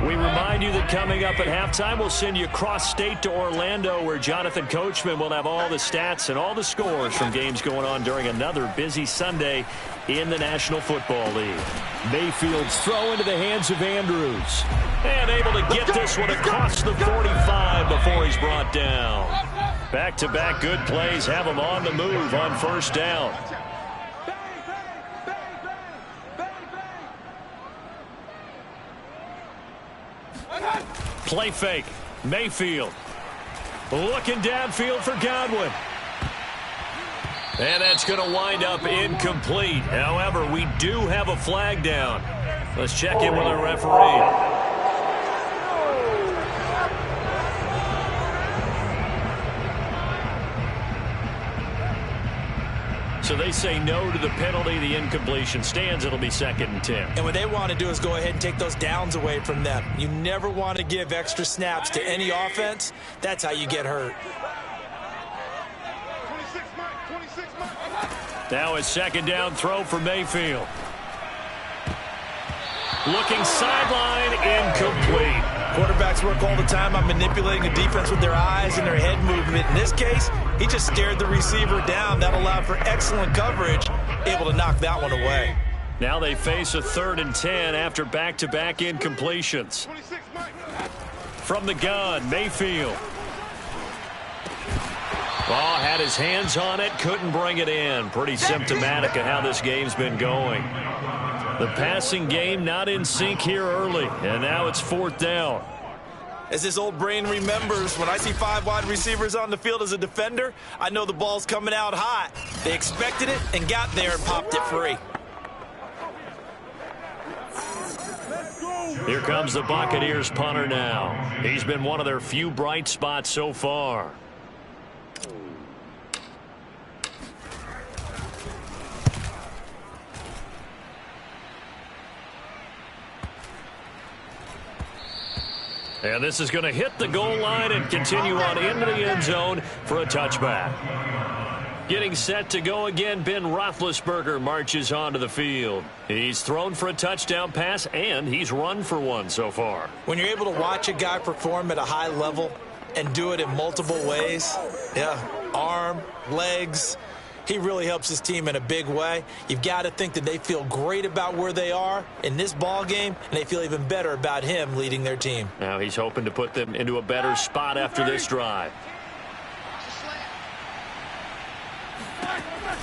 [SPEAKER 4] We remind you that coming up at halftime, we'll send you cross-state to Orlando, where Jonathan Coachman will have all the stats and all the scores from games going on during another busy Sunday in the National Football League. Mayfield's throw into the hands of Andrews. And able to get this one across the 45 before he's brought down. Back-to-back good plays have him on the move on first down. Play fake. Mayfield looking downfield for Godwin. And that's going to wind up incomplete. However, we do have a flag down. Let's check in with our referee. So they say no to the penalty. The incompletion stands. It'll be 2nd and 10.
[SPEAKER 3] And what they want to do is go ahead and take those downs away from them. You never want to give extra snaps to any offense. That's how you get hurt.
[SPEAKER 4] Now a 2nd down throw for Mayfield. Looking sideline, incomplete.
[SPEAKER 3] Quarterbacks work all the time on manipulating the defense with their eyes and their head movement. In this case, he just stared the receiver down. That allowed for excellent coverage, able to knock that one away.
[SPEAKER 4] Now they face a 3rd and 10 after back-to-back incompletions. From the gun, Mayfield. Ball had his hands on it, couldn't bring it in. Pretty symptomatic of how this game's been going. The passing game not in sync here early, and now it's 4th down.
[SPEAKER 3] As his old brain remembers, when I see 5 wide receivers on the field as a defender, I know the ball's coming out hot. They expected it and got there and popped it free.
[SPEAKER 4] Here comes the Buccaneers punter now. He's been one of their few bright spots so far. And this is going to hit the goal line and continue on into the end zone for a touchback. Getting set to go again, Ben Roethlisberger marches onto the field. He's thrown for a touchdown pass, and he's run for one so far.
[SPEAKER 3] When you're able to watch a guy perform at a high level and do it in multiple ways, arm, legs, he really helps his team in a big way. You've got to think that they feel great about where they are in this ball game, and they feel even better about him leading their team.
[SPEAKER 4] Now he's hoping to put them into a better spot after this drive.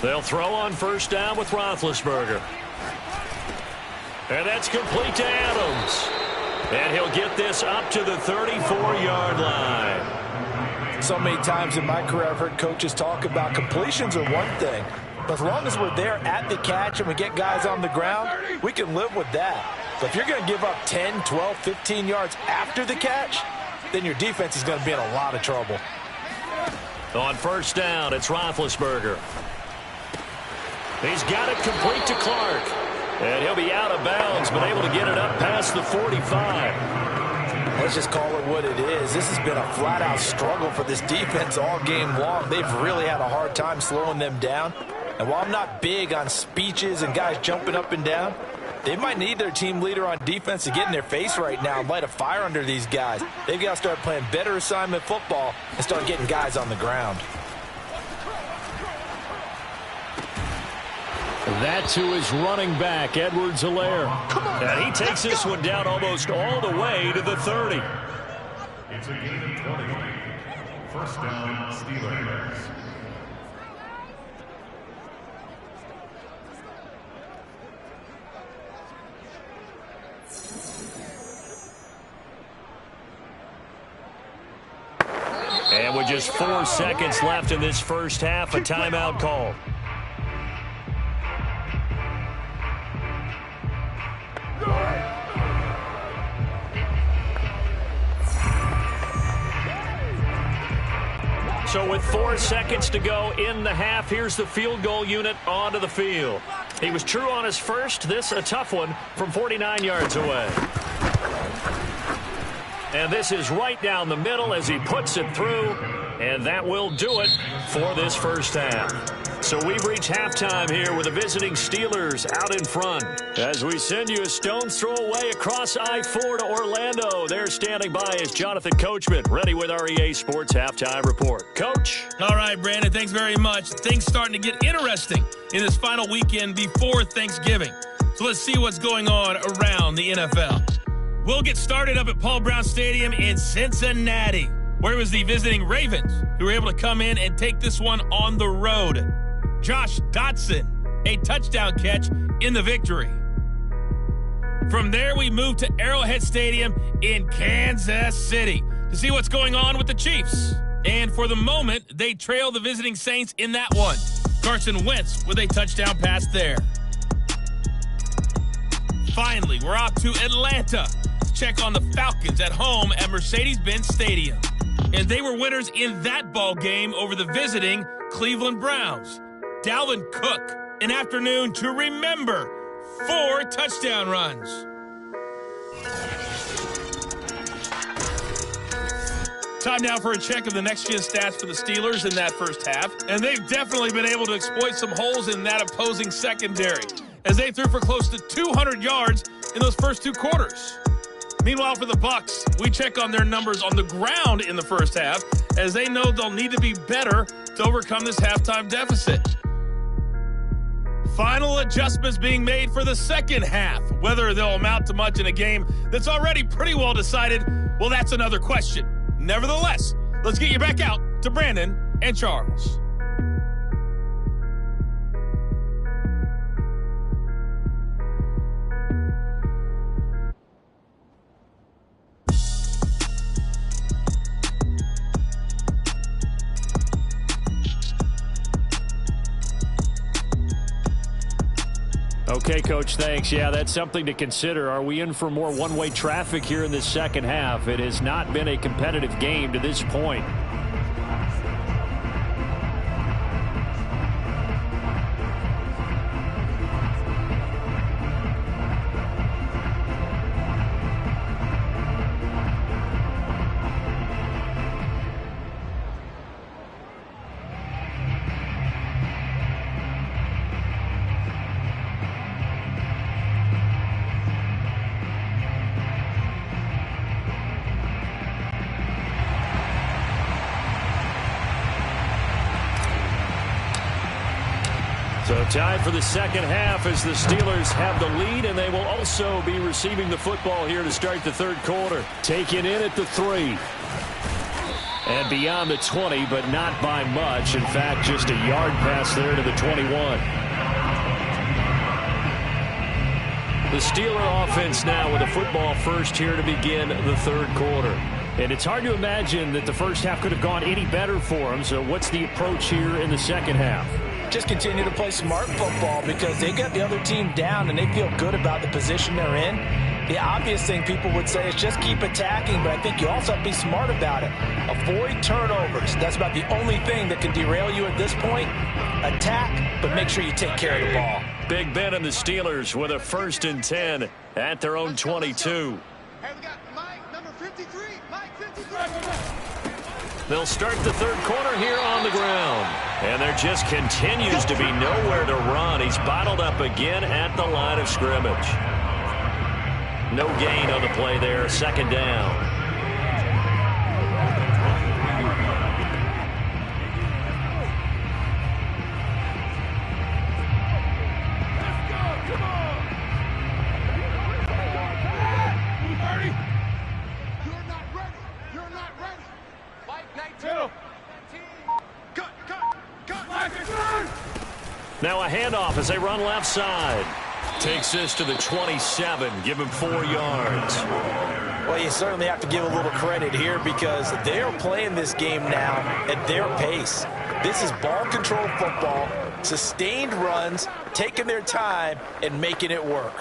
[SPEAKER 4] They'll throw on first down with Roethlisberger. And that's complete to Adams. And he'll get this up to the 34-yard line.
[SPEAKER 3] So many times in my career I've heard coaches talk about completions are one thing, but as long as we're there at the catch and we get guys on the ground, we can live with that. But if you're going to give up 10, 12, 15 yards after the catch, then your defense is going to be in a lot of trouble.
[SPEAKER 4] On first down, it's Roethlisberger. He's got it complete to Clark. And he'll be out of bounds, but able to get it up past the 45.
[SPEAKER 3] Let's just call it what it is. This has been a flat-out struggle for this defense all game long. They've really had a hard time slowing them down. And while I'm not big on speeches and guys jumping up and down, they might need their team leader on defense to get in their face right now and light a fire under these guys. They've got to start playing better assignment football and start getting guys on the ground.
[SPEAKER 4] That's who is running back, Edwards-Helaire. And he takes this one down almost all the way to the 30.
[SPEAKER 5] It's a gain of 20. First down, Steelers.
[SPEAKER 4] And with just 4 seconds left in this first half, a timeout called. So with 4 seconds to go in the half, here's the field goal unit onto the field. He was true on his first. This a tough one from 49 yards away. And this is right down the middle as he puts it through. And that will do it for this first half. So we've reached halftime here with the visiting Steelers out in front. As we send you a stone's throw away across I-4 to Orlando. There standing by is Jonathan Coachman, ready with our EA Sports Halftime Report. Coach.
[SPEAKER 6] All right, Brandon, thanks very much. Things starting to get interesting in this final weekend before Thanksgiving. So let's see what's going on around the NFL. We'll get started up at Paul Brown Stadium in Cincinnati, where it was the visiting Ravens who were able to come in and take this one on the road. Josh Dotson, a touchdown catch in the victory. From there, we move to Arrowhead Stadium in Kansas City to see what's going on with the Chiefs. And for the moment, they trail the visiting Saints in that one. Carson Wentz with a touchdown pass there. Finally, we're off to Atlanta to check on the Falcons at home at Mercedes-Benz Stadium. And they were winners in that ball game over the visiting Cleveland Browns. Dalvin Cook, an afternoon to remember. 4 touchdown runs. Time now for a check of the next-gen stats for the Steelers in that first half. And they've definitely been able to exploit some holes in that opposing secondary, as they threw for close to 200 yards in those first 2 quarters. Meanwhile, for the Bucs, we check on their numbers on the ground in the first half, as they know they'll need to be better to overcome this halftime deficit. Final adjustments being made for the second half. Whether they'll amount to much in a game that's already pretty well decided, well, that's another question. Nevertheless, let's get you back out to Brandon and Charles.
[SPEAKER 4] Okay, Coach, thanks. Yeah, that's something to consider. Are we in for more one-way traffic here in this second half? It has not been a competitive game to this point. So tied for the second half as the Steelers have the lead, and they will also be receiving the football here to start the third quarter. Taken in at the 3. And beyond the 20, but not by much. In fact, just a yard pass there to the 21. The Steeler offense now with a football first here to begin the third quarter. And it's hard to imagine that the first half could have gone any better for them. So what's the approach here in the second half?
[SPEAKER 3] Just continue to play smart football because they got the other team down and they feel good about the position they're in. The obvious thing people would say is just keep attacking, but I think you also have to be smart about it. Avoid turnovers. That's about the only thing that can derail you at this point. Attack, but make sure you take care of the ball.
[SPEAKER 4] Big Ben and the Steelers with a 1st and 10 at their own 22.
[SPEAKER 7] Hey, we got Mike, number 53. Mike, 53.
[SPEAKER 4] They'll start the third quarter here on the ground. And there just continues to be nowhere to run. He's bottled up again at the line of scrimmage. No gain on the play there. 2nd down. Now a handoff as they run left side. Takes this to the 27. Give him 4 yards.
[SPEAKER 3] Well, you certainly have to give a little credit here because they're playing this game now at their pace. This is ball control football, sustained runs, taking their time, and making it work.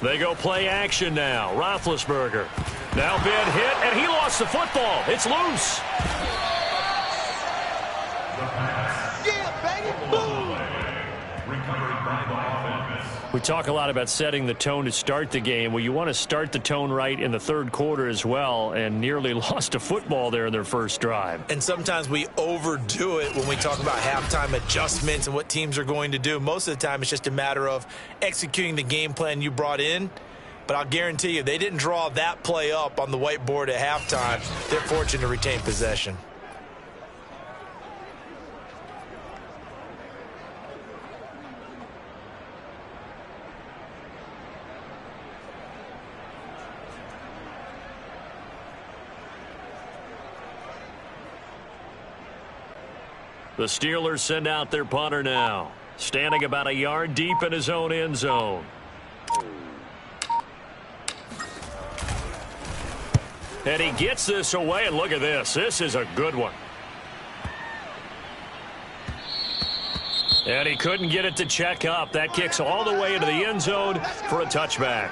[SPEAKER 2] They go play action now. Roethlisberger. Now been hit, and he lost the football. It's loose. We talk a lot about setting the tone to start the game. Well, you want to start the tone right in the third quarter as well, and nearly lost a football there in their first drive.
[SPEAKER 3] And sometimes we overdo it when we talk about halftime adjustments and what teams are going to do. Most of the time, it's just a matter of executing the game plan you brought in. But I'll guarantee you, they didn't draw that play up on the whiteboard at halftime. They're fortunate to retain possession.
[SPEAKER 2] The Steelers send out their punter now, standing about a yard deep in his own end zone. And he gets this away, and look at this. This is a good one. And he couldn't get it to check up. That kicks all the way into the end zone for a touchback.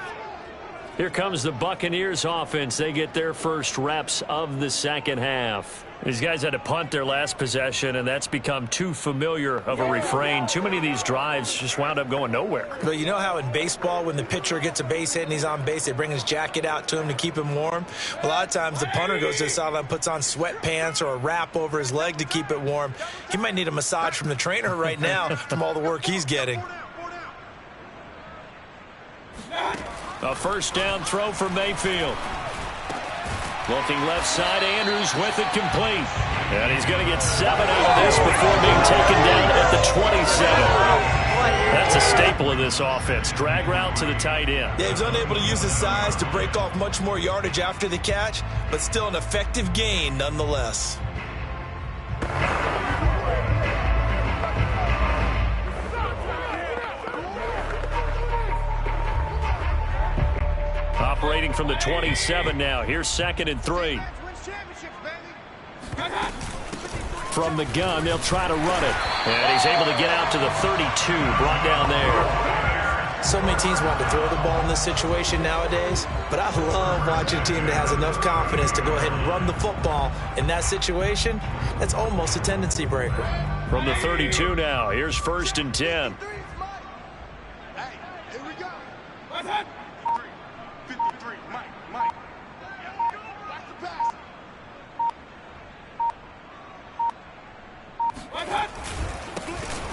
[SPEAKER 2] Here comes the Buccaneers offense. They get their first reps of the second half. These guys had to punt their last possession, and that's become too familiar of a refrain. Too many of these drives just wound up going nowhere.
[SPEAKER 3] But you know how in baseball, when the pitcher gets a base hit and he's on base, they bring his jacket out to him to keep him warm? A lot of times the punter goes to the sideline, puts on sweatpants or a wrap over his leg to keep it warm. He might need a massage from the trainer right now from all the work he's getting.
[SPEAKER 2] A first down throw for Mayfield. Looking left side, Andrews with it complete. And he's going to get 7 out of this before being taken down at the 27. That's a staple of this offense. Drag route to the tight end.
[SPEAKER 3] Yeah, he's unable to use his size to break off much more yardage after the catch, but still an effective gain nonetheless.
[SPEAKER 2] Operating from the 27 now. Here's 2nd and 3. From the gun, they'll try to run it. And he's able to get out to the 32, brought down there.
[SPEAKER 3] So many teams want to throw the ball in this situation nowadays, but I love watching a team that has enough confidence to go ahead and run the football in that situation. That's almost a tendency breaker.
[SPEAKER 2] From the 32 now, here's 1st and 10.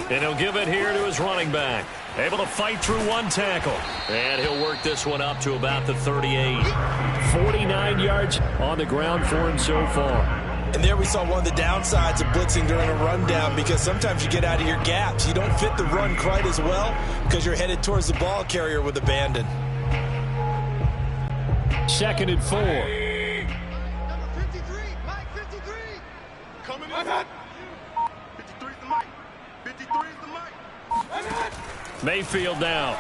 [SPEAKER 2] And he'll give it here to his running back. Able to fight through one tackle. And he'll work this one up to about the 38. 49 yards on the ground for him so far.
[SPEAKER 3] And there we saw one of the downsides of blitzing during a rundown, because sometimes you get out of your gaps. You don't fit the run quite as well because you're headed towards the ball carrier with abandon.
[SPEAKER 2] 2nd and 4.
[SPEAKER 7] Number 53, Mike 53. Coming in. 53 is the Mike. 53 is the Mike.
[SPEAKER 2] Mayfield now.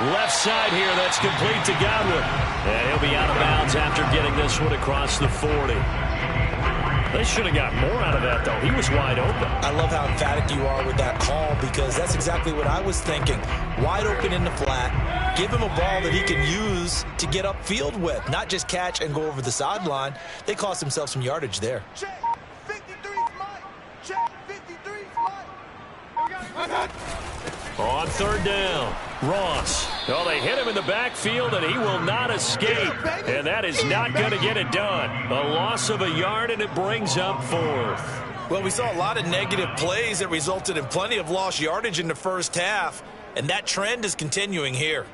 [SPEAKER 2] Left side here, that's complete to Godwin. And he'll be out of bounds after getting this one across the 40. They should have got more out of that, though. He was wide open.
[SPEAKER 3] I love how emphatic you are with that call, because that's exactly what I was thinking. Wide open in the flat. Give him a ball that he can use to get upfield with, not just catch and go over the sideline. They cost themselves some yardage there.
[SPEAKER 7] Check. 53's Mike. Check. 53's Mike.
[SPEAKER 2] On 3rd down, Ross. Oh, they hit him in the backfield, and he will not escape. And that is not going to get it done. A loss of a yard, and it brings up 4th.
[SPEAKER 3] Well, we saw a lot of negative plays that resulted in plenty of lost yardage in the first half, and that trend is continuing here.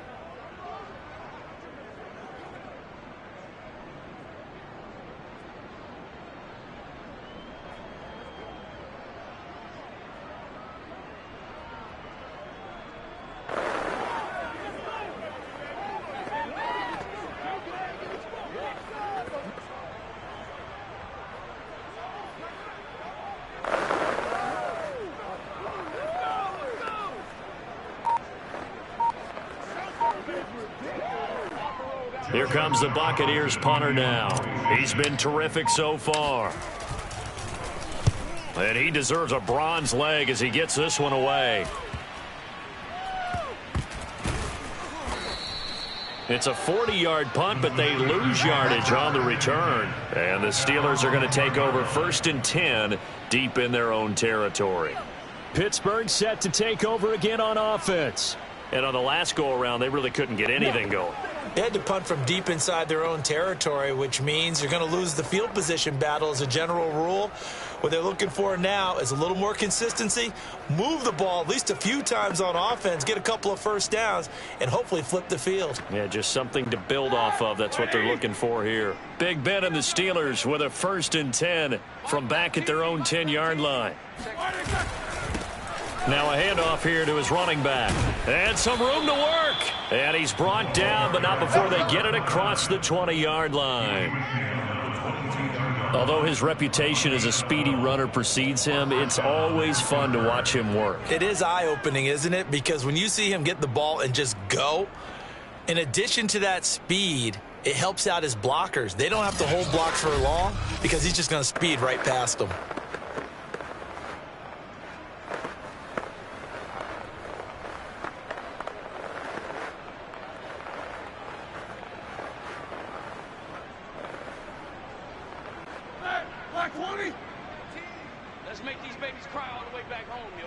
[SPEAKER 4] Here comes the Buccaneers punter now. He's been terrific so far. And he deserves a bronze leg as he gets this one away. It's a 40-yard punt, but they lose yardage on the return. And the Steelers are going to take over 1st and 10 deep in their own territory.
[SPEAKER 2] Pittsburgh set to take over again on offense.
[SPEAKER 4] And on the last go-around, they really couldn't get anything going.
[SPEAKER 3] They had to punt from deep inside their own territory, which means you're going to lose the field position battle as a general rule. What they're looking for now is a little more consistency, move the ball at least a few times on offense, get a couple of first downs, and hopefully flip the field.
[SPEAKER 4] Yeah, just something to build off of. That's what they're looking for here. Big Ben and the Steelers with a 1st and 10 from back at their own 10-yard line. Now a handoff here to his running back. And some room to work. And he's brought down, but not before they get it across the 20-yard line. Although his reputation as a speedy runner precedes him, it's always fun to watch him work.
[SPEAKER 3] It is eye-opening, isn't it? Because when you see him get the ball and just go, in addition to that speed, it helps out his blockers. They don't have to hold blocks for long because he's just going to speed right past them.
[SPEAKER 7] Let's make these babies cry all the way back home, yo.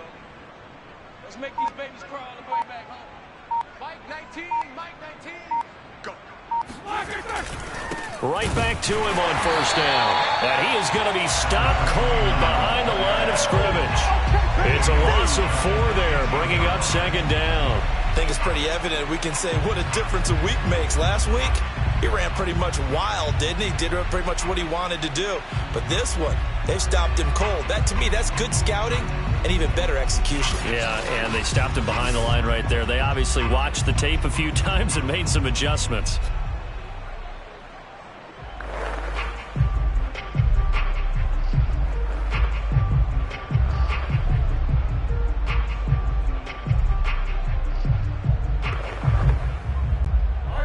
[SPEAKER 7] Let's make these babies cry all the way back home. Mike 19, Mike 19. Go.
[SPEAKER 4] Right back to him on 1st down. And he is going to be stopped cold behind the line of scrimmage. It's a loss of 4 there, bringing up 2nd down.
[SPEAKER 3] I think it's pretty evident. We can say what a difference a week makes. Last week, he ran pretty much wild, didn't he? Did pretty much what he wanted to do. But this one, they stopped him cold. That, to me, that's good scouting and even better execution.
[SPEAKER 4] Yeah, and they stopped him behind the line right there. They obviously watched the tape a few times and made some adjustments.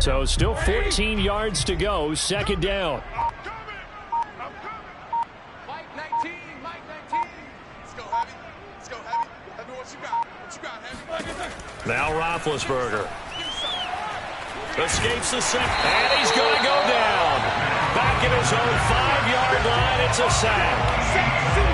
[SPEAKER 4] So still 14 yards to go, 2nd down.
[SPEAKER 7] I'm coming. Mike 19, Mike 19. Let's go, Heavy. Let's go, Heavy. Tell me what you got. What you got, Heavy?
[SPEAKER 4] Now Roethlisberger escapes the sack, and he's going to go down. Back at his own 5-yard line, it's a sack.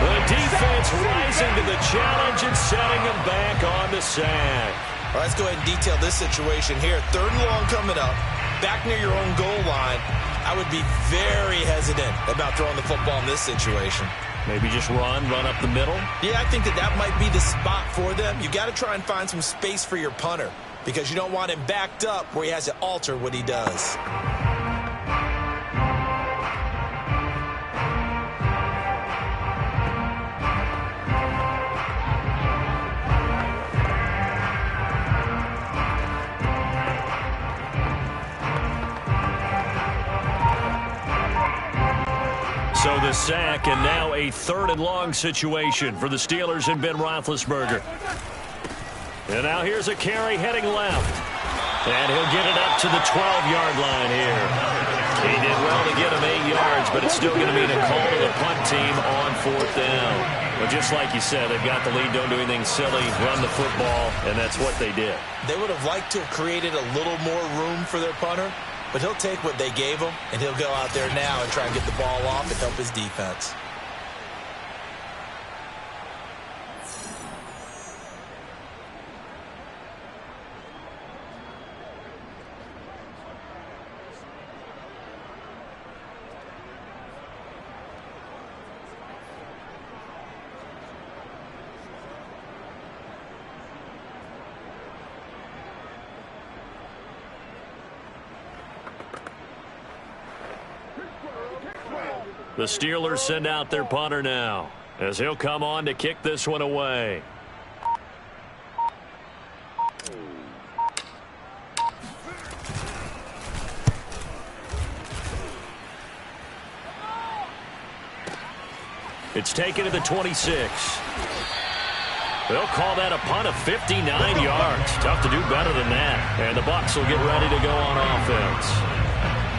[SPEAKER 4] The defense rising to the challenge and setting him back on the sack.
[SPEAKER 3] All right, let's go ahead and detail this situation here. 3rd and long coming up, back near your own goal line. I would be very hesitant about throwing the football in this situation.
[SPEAKER 4] Maybe just run up the middle?
[SPEAKER 3] Yeah, I think that might be the spot for them. You got to try and find some space for your punter because you don't want him backed up where he has to alter what he does.
[SPEAKER 4] So the sack, and now a 3rd and long situation for the Steelers and Ben Roethlisberger. And now here's a carry heading left. And he'll get it up to the 12-yard line here. He did well to get him 8 yards, but it's still going to be a call to the punt team on 4th down. But just like you said, they've got the lead, don't do anything silly, run the football, and that's what they did.
[SPEAKER 3] They would have liked to have created a little more room for their punter, but he'll take what they gave him, and he'll go out there now and try and get the ball off and help his defense.
[SPEAKER 4] The Steelers send out their punter now as he'll come on to kick this one away. It's taken to the 26. They'll call that a punt of 59 yards. Tough to do better than that. And the Bucs will get ready to go on offense.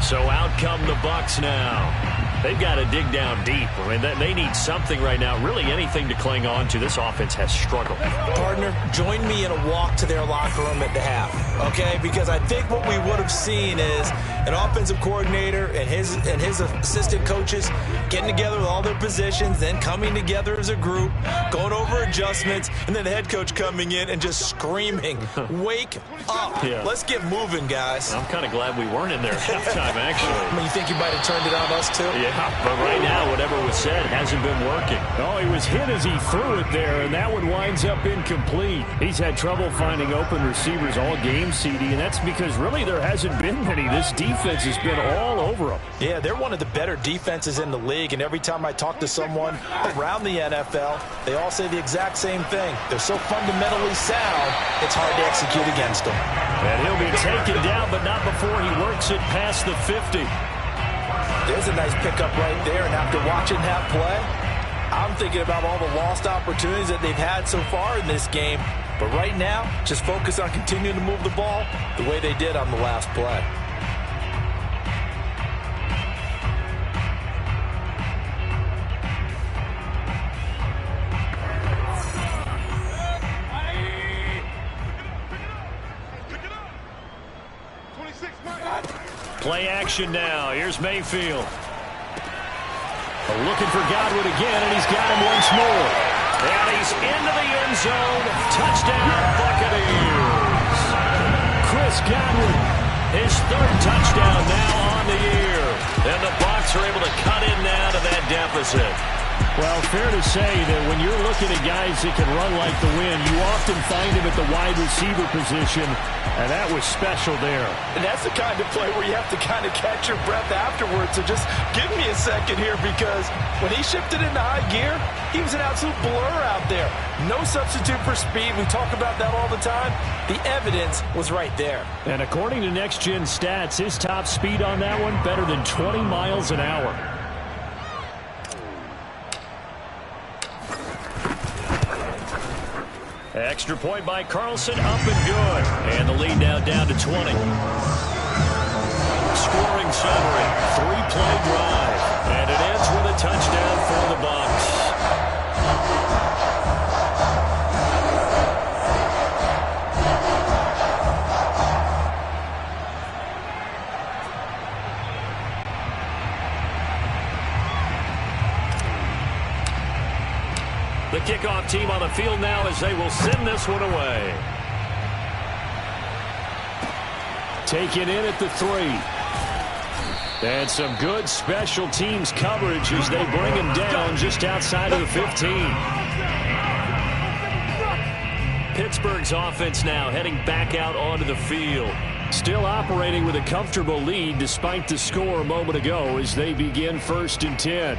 [SPEAKER 2] So out come the Bucs now. They've got to dig down deep. I mean, they need something right now, really anything to cling on to. This offense has struggled.
[SPEAKER 3] Partner, join me in a walk to their locker room at the half, okay? Because I think what we would have seen is an offensive coordinator and his assistant coaches getting together with all their positions, then coming together as a group, going over adjustments, and then the head coach coming in and just screaming, wake up. Yeah. Let's get moving, guys.
[SPEAKER 2] I'm kind of glad we weren't in there at halftime, actually.
[SPEAKER 3] I mean, you think you might have turned it on us, too?
[SPEAKER 2] Yeah, but right now, whatever was said hasn't been working.
[SPEAKER 4] Oh, he was hit as he threw it there, and that one winds up incomplete. He's had trouble finding open receivers all game, CD, and that's because really there hasn't been many. This defense has been all over them.
[SPEAKER 3] Yeah, they're one of the better defenses in the league, and every time I talk to someone around the NFL, they all say the exact same thing. They're so fundamentally sound, it's hard to execute against them.
[SPEAKER 2] And he'll be taken down, but not before he works it past the 50.
[SPEAKER 3] There's a nice pickup right there, and after watching that play, I'm thinking about all the lost opportunities that they've had so far in this game. But right now, just focus on continuing to move the ball the way they did on the last play.
[SPEAKER 2] Play action now. Here's Mayfield. Looking for Godwin again, and he's got him once more. And he's into the end zone. Touchdown, Buccaneers. Chris Godwin, his third touchdown now on the year. And the Bucs are able to cut in now to that deficit.
[SPEAKER 4] Well, fair to say that when you're looking at guys that can run like the wind, you often find him at the wide receiver position, and that was special there.
[SPEAKER 3] And that's the kind of play where you have to kind of catch your breath afterwards. So just give me a second here, because when he shifted into high gear, he was an absolute blur out there. No substitute for speed. We talk about that all the time. The evidence was right there.
[SPEAKER 4] And according to Next Gen Stats, his top speed on that one, better than 20 miles an hour.
[SPEAKER 2] Extra point by Carlson, up and good. And the lead now down to 20. Scoring summary, 3-play drive. And it ends with a touchdown for the Bucs. The kickoff team on the field now as they will send this one away.
[SPEAKER 4] Taken in at the 3. And some good special teams coverage as they bring him down just outside of the 15.
[SPEAKER 2] Pittsburgh's offense now heading back out onto the field.
[SPEAKER 4] Still operating with a comfortable lead despite the score a moment ago as they begin 1st and 10.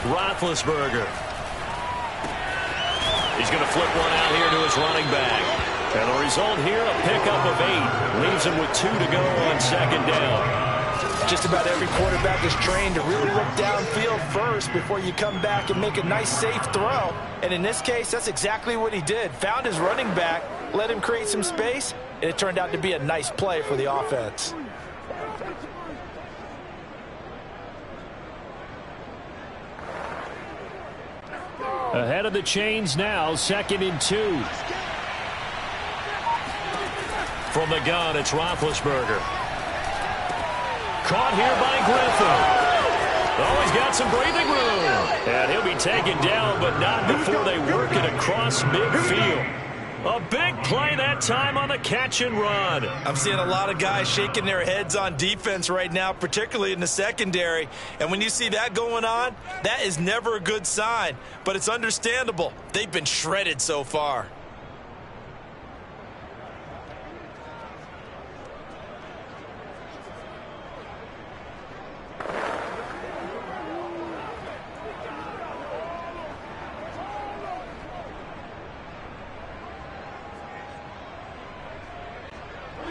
[SPEAKER 2] Roethlisberger. He's going to flip one out here to his running back. And the result here, a pickup of 8. Leaves him with 2 to go on 2nd down.
[SPEAKER 3] Just about every quarterback is trained to really look downfield first before you come back and make a nice, safe throw. And in this case, that's exactly what he did. Found his running back, let him create some space, and it turned out to be a nice play for the offense.
[SPEAKER 4] Ahead of the chains now, 2nd and 2.
[SPEAKER 2] From the gun, it's Roethlisberger. Caught here by Griffin. Oh, he's got some breathing room. And he'll be taken down, but not before they work it across midfield. A big play that time on the catch and run.
[SPEAKER 3] I'm seeing a lot of guys shaking their heads on defense right now, particularly in the secondary. And when you see that going on, that is never a good sign. But it's understandable. They've been shredded so far.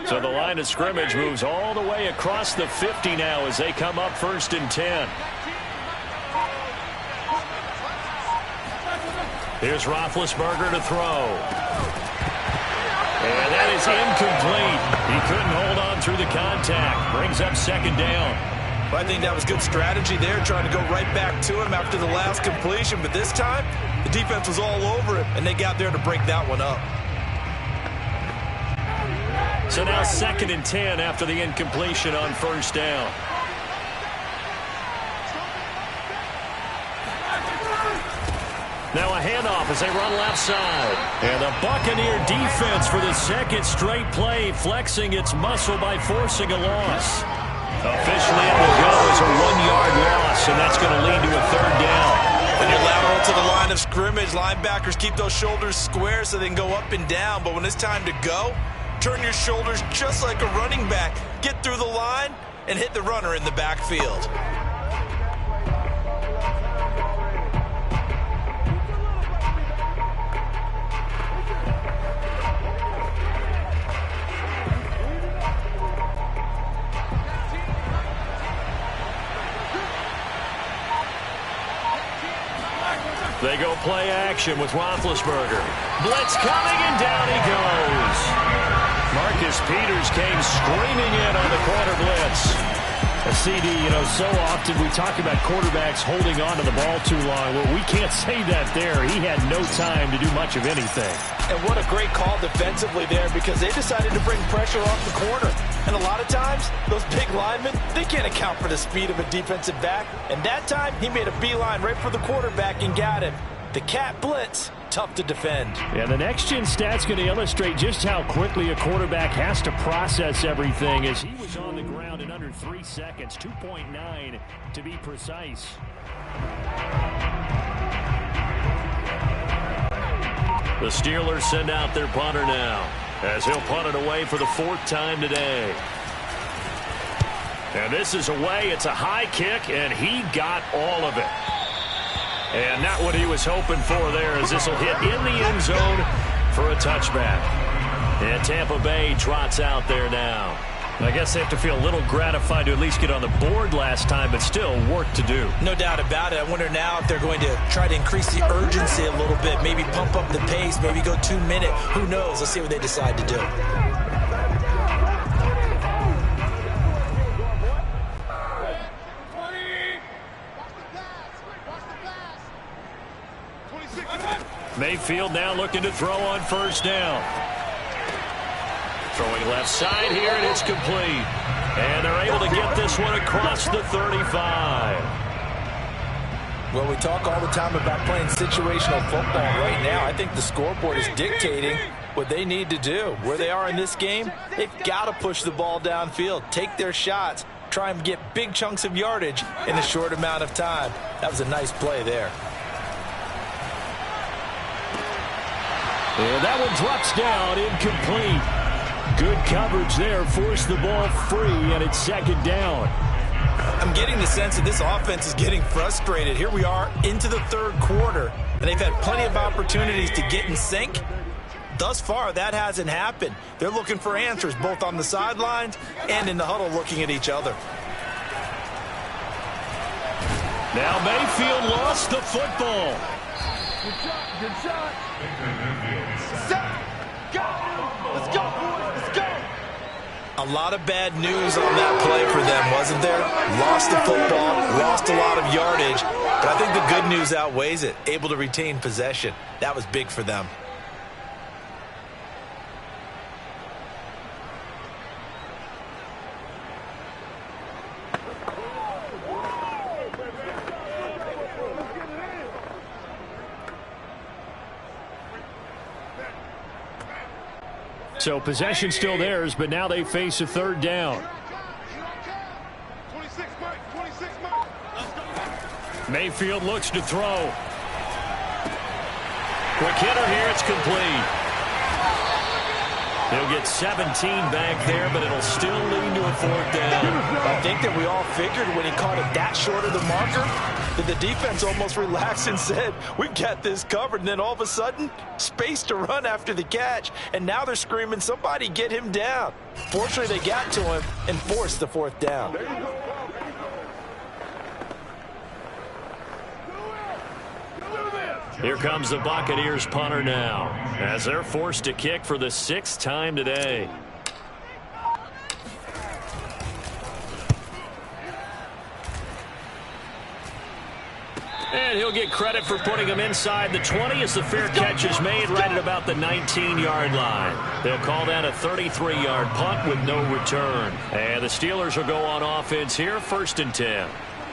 [SPEAKER 4] So the line of scrimmage moves all the way across the 50 now as they come up 1st and 10. Here's Roethlisberger to throw. And that is incomplete. He couldn't hold on through the contact. Brings up 2nd down.
[SPEAKER 3] Well, I think that was good strategy there, trying to go right back to him after the last completion. But this time, the defense was all over it, and they got there to break that one up.
[SPEAKER 4] So now 2nd and 10 after the incompletion on 1st down. Now a handoff as they run left side. And the Buccaneer defense for the 2nd straight play, flexing its muscle by forcing a loss. Officially it will go as a 1-yard loss, and that's going to lead to a 3rd down.
[SPEAKER 3] When you're lateral to the line of scrimmage, linebackers keep those shoulders square so they can go up and down. But when it's time to go, turn your shoulders just like a running back. Get through the line and hit the runner in the backfield.
[SPEAKER 4] They go play action with Roethlisberger. Blitz coming, and down he goes. Marcus Peters came screaming in on the corner blitz. A CD, so often we talk about quarterbacks holding on to the ball too long. Well, we can't say that there. He had no time to do much of anything.
[SPEAKER 3] And what a great call defensively there, because they decided to bring pressure off the corner. And a lot of times, those big linemen, they can't account for the speed of a defensive back. And that time, he made a beeline right for the quarterback and got him. The cat blitz, tough to defend.
[SPEAKER 4] Yeah, the next-gen stat's going to illustrate just how quickly a quarterback has to process everything, as he was on the ground in under 3 seconds, 2.9 to be precise. The Steelers send out their punter now, as he'll punt it away for the 4th time today. And this is away. It's a high kick, and he got all of it. And not what he was hoping for there, as this will hit in the end zone for a touchback. And Tampa Bay trots out there now. I guess they have to feel a little gratified to at least get on the board last time, but still work to do.
[SPEAKER 3] No doubt about it. I wonder now if they're going to try to increase the urgency a little bit, maybe pump up the pace, maybe go 2 minute. Who knows? Let's see what they decide to do.
[SPEAKER 4] Mayfield now looking to throw on 1st down. Throwing left side here, and it's complete. And they're able to get this one across the 35.
[SPEAKER 3] Well, we talk all the time about playing situational football. Right now, I think the scoreboard is dictating what they need to do. Where they are in this game, they've got to push the ball downfield, take their shots, try and get big chunks of yardage in a short amount of time. That was a nice play there.
[SPEAKER 4] And that one drops down, incomplete. Good coverage there, forced the ball free, and it's 2nd down.
[SPEAKER 3] I'm getting the sense that this offense is getting frustrated. Here we are into the 3rd quarter, and they've had plenty of opportunities to get in sync. Thus far, that hasn't happened. They're looking for answers, both on the sidelines and in the huddle, looking at each other.
[SPEAKER 4] Now Mayfield lost the football.
[SPEAKER 7] Good shot, good shot. Set, go. Let's go, boys, let's go.
[SPEAKER 3] A lot of bad news on that play for them, wasn't there? Lost the football, lost a lot of yardage, but I think the good news outweighs it. Able to retain possession. That was big for them.
[SPEAKER 4] So possession still theirs, but now they face a 3rd down.
[SPEAKER 7] 26 Mike.
[SPEAKER 4] Mayfield looks to throw. Quick hitter here, it's complete. He'll get 17 back there, but it'll still lead to a 4th down.
[SPEAKER 3] I think that we all figured when he caught it that short of the marker that the defense almost relaxed and said, we've got this covered. And then all of a sudden, space to run after the catch. And now they're screaming, somebody get him down. Fortunately, they got to him and forced the 4th down.
[SPEAKER 4] Here comes the Buccaneers punter now, as they're forced to kick for the 6th time today. And he'll get credit for putting him inside the 20 as the fair catch is made right at about the 19-yard line. They'll call that a 33-yard punt with no return. And the Steelers will go on offense here, 1st and 10.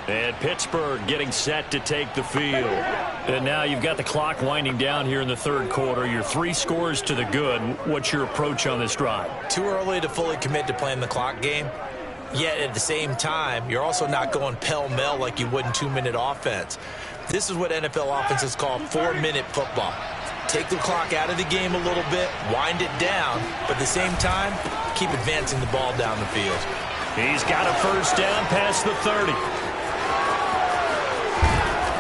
[SPEAKER 4] And Pittsburgh getting set to take the field. And now you've got the clock winding down here in the 3rd quarter. You're 3 scores to the good. What's your approach on this drive?
[SPEAKER 3] Too early to fully commit to playing the clock game. Yet at the same time, you're also not going pell-mell like you would in 2-minute offense. This is what NFL offenses call 4-minute football. Take the clock out of the game a little bit, wind it down, but at the same time, keep advancing the ball down the field.
[SPEAKER 4] He's got a 1st down past the 30.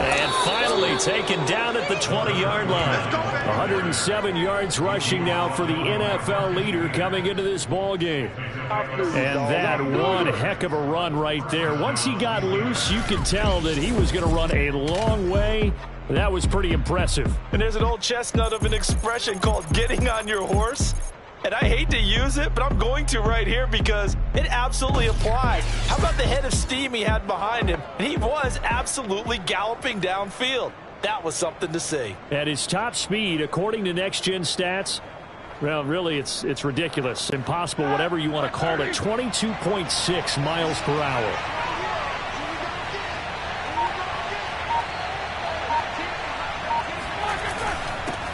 [SPEAKER 4] And finally taken down at the 20-yard line. 107 yards rushing now for the NFL leader coming into this ball game. And that one heck of a run right there. Once he got loose, you could tell that he was going to run a long way. That was pretty impressive.
[SPEAKER 3] And there's an old chestnut of an expression called getting on your horse. And I hate to use it, but I'm going to right here because it absolutely applies. How about the head of steam he had behind him? And he was absolutely galloping downfield. That was something to see.
[SPEAKER 4] At his top speed, according to Next Gen Stats, well, really, it's ridiculous. Impossible, whatever you want to call it. 22.6 miles per hour.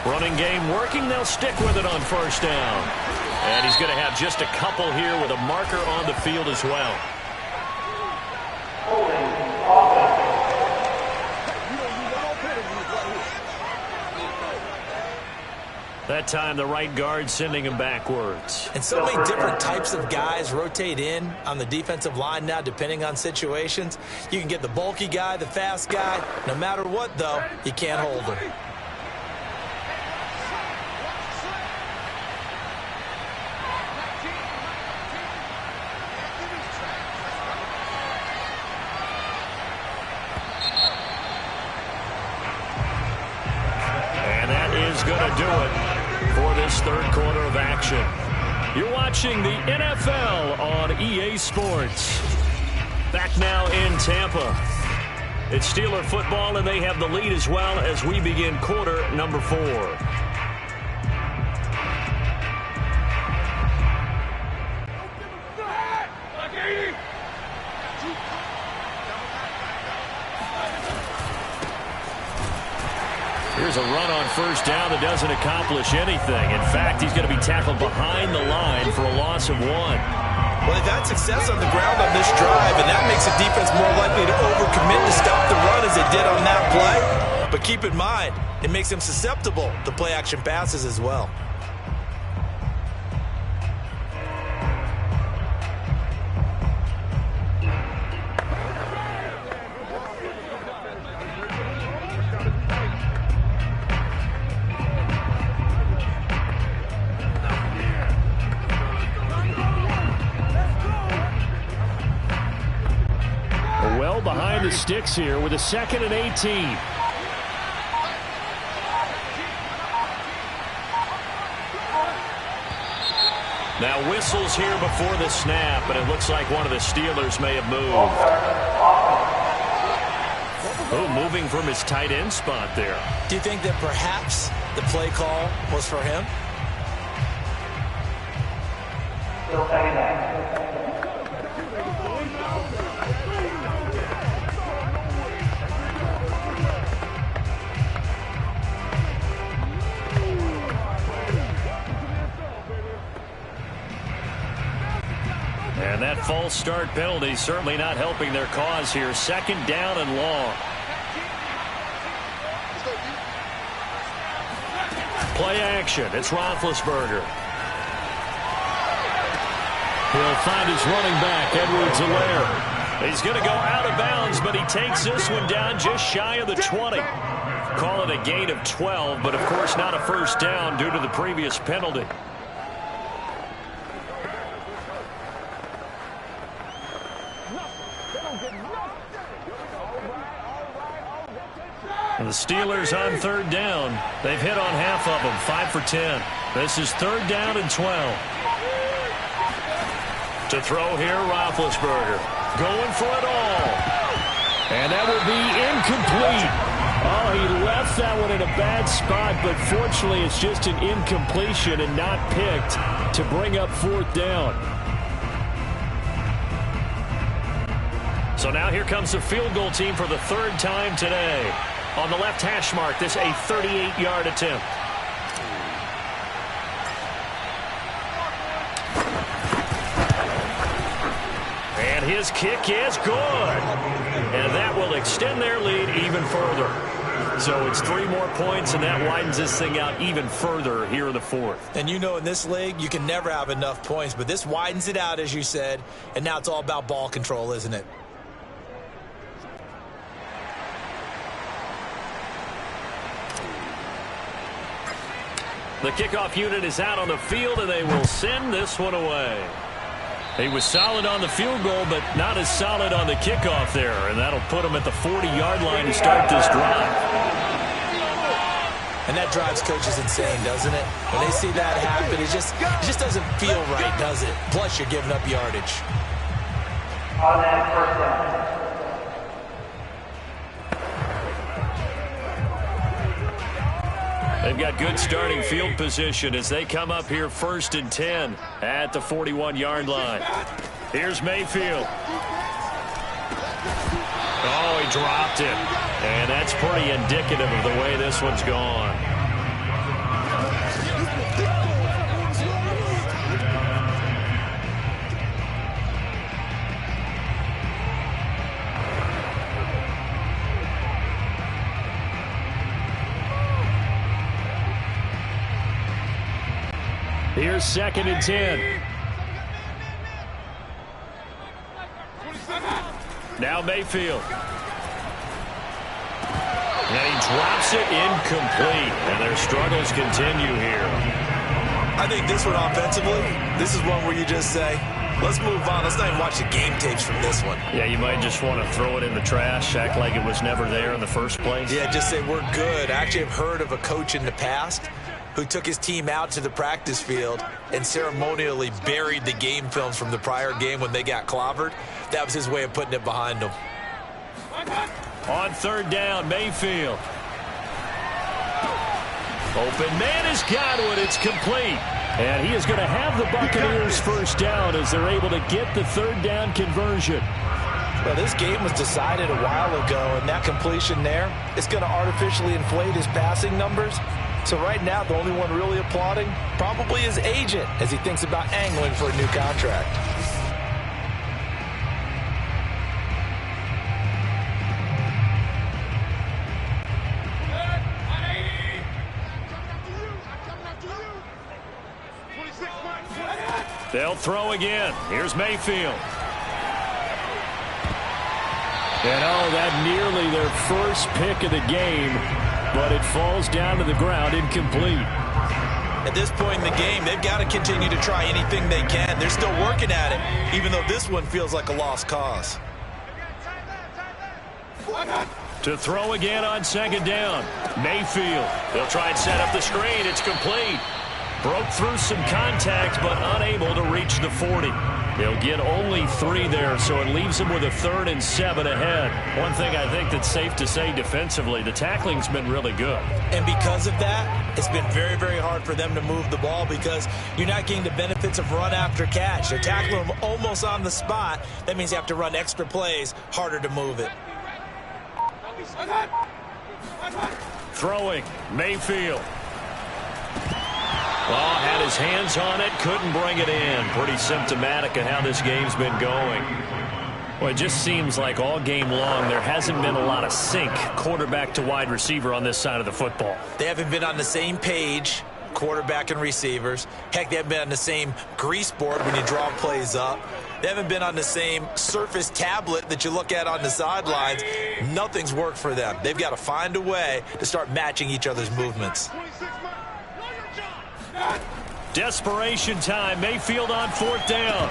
[SPEAKER 4] Running game working. They'll stick with it on 1st down. And he's going to have just a couple here with a marker on the field as well. That time the right guard sending him backwards.
[SPEAKER 3] And so many different types of guys rotate in on the defensive line now depending on situations. You can get the bulky guy, the fast guy. No matter what, though, you can't hold him.
[SPEAKER 4] Going to do it for this 3rd quarter of action. You're watching the NFL on EA Sports. Back now in Tampa. It's Steeler football, and they have the lead as well as we begin quarter number 4. Here's a run on 1st down that doesn't accomplish anything. In fact, he's going to be tackled behind the line for a loss of 1.
[SPEAKER 3] Well, they've had success on the ground on this drive, and that makes the defense more likely to overcommit to stop the run as they did on that play. But keep in mind, it makes them susceptible to play-action passes as well.
[SPEAKER 4] Behind the sticks here with a 2nd and 18. Now whistles here before the snap, but it looks like one of the Steelers may have moved. Oh, moving from his tight end spot there.
[SPEAKER 3] Do you think that perhaps the play call was for him?
[SPEAKER 4] And that false start penalty certainly not helping their cause here. 2nd down and long. Play action. It's Roethlisberger. He'll find his running back, Edwards-Helaire. He's going to go out of bounds, but he takes this one down just shy of the 20. Call it a gain of 12, but of course not a first down due to the previous penalty. And the Steelers on third down. They've hit on half of them, 5 for 10. This is third down and 12. To throw here, Roethlisberger. Going for it all. And that will be incomplete. Oh, he left that one in a bad spot, but fortunately it's just an incompletion and not picked to bring up fourth down. So now here comes the field goal team for the third time today. On the left hash mark, this a 38-yard attempt. And his kick is good. And that will extend their lead even further. So it's 3 more points, and that widens this thing out even further here in the fourth.
[SPEAKER 3] And you know in this league, you can never have enough points, but this widens it out, as you said, and now it's all about ball control, isn't it?
[SPEAKER 4] The kickoff unit is out on the field, and they will send this one away. He was solid on the field goal, but not as solid on the kickoff there, and that'll put him at the 40-yard line to start this drive.
[SPEAKER 3] And that drives coaches insane, doesn't it? When they see that happen, it just doesn't feel right, does it? Plus, you're giving up yardage.
[SPEAKER 8] On that first down.
[SPEAKER 4] They've got good starting field position as they come up here 1st and 10 at the 41-yard line. Here's Mayfield. Oh, he dropped it. And that's pretty indicative of the way this one's gone. Here's 2nd and 10. Now Mayfield. And he drops it incomplete. And their struggles continue here.
[SPEAKER 3] I think this one offensively, this is one where you just say, let's move on. Let's not even watch the game tapes from this one.
[SPEAKER 4] Yeah, you might just want to throw it in the trash, act like it was never there in the first place.
[SPEAKER 3] Yeah, just say we're good. I actually have heard of a coach in the past who took his team out to the practice field and ceremonially buried the game films from the prior game when they got clobbered. That was his way of putting it behind them.
[SPEAKER 4] On third down, Mayfield. Open man has got one. It's complete. And he is going to have the Buccaneers first down as they're able to get the third down conversion.
[SPEAKER 3] Well, this game was decided a while ago, and that completion there is going to artificially inflate his passing numbers. So right now, the only one really applauding probably his agent as he thinks about angling for a new contract.
[SPEAKER 4] They'll throw again. Here's Mayfield. And oh, that nearly their first pick of the game, but it falls down to the ground incomplete.
[SPEAKER 3] At this point in the game, they've got to continue to try anything they can. They're still working at it, even though this one feels like a lost cause.
[SPEAKER 4] To throw again on second down. Mayfield. They'll try and set up the screen. It's complete. Broke through some contact, but unable to reach the 40. They'll get only 3 there, so it leaves them with a 3rd and 7 ahead. One thing I think that's safe to say defensively, the tackling's been really good.
[SPEAKER 3] And because of that, it's been very, very hard for them to move the ball because you're not getting the benefits of run after catch. They're tackling them almost on the spot. That means you have to run extra plays, harder to move it.
[SPEAKER 4] Throwing, Mayfield. Oh, had his hands on it, couldn't bring it in. Pretty symptomatic of how this game's been going. Well, it just seems like all game long there hasn't been a lot of sync quarterback to wide receiver on this side of the football.
[SPEAKER 3] They haven't been on the same page quarterback and receivers. Heck, they haven't been on the same grease board when you draw plays up. They haven't been on the same Surface tablet that you look at on the sidelines. Nothing's worked for them. They've got to find a way to start matching each other's movements.
[SPEAKER 2] Desperation time. Mayfield on 4th down.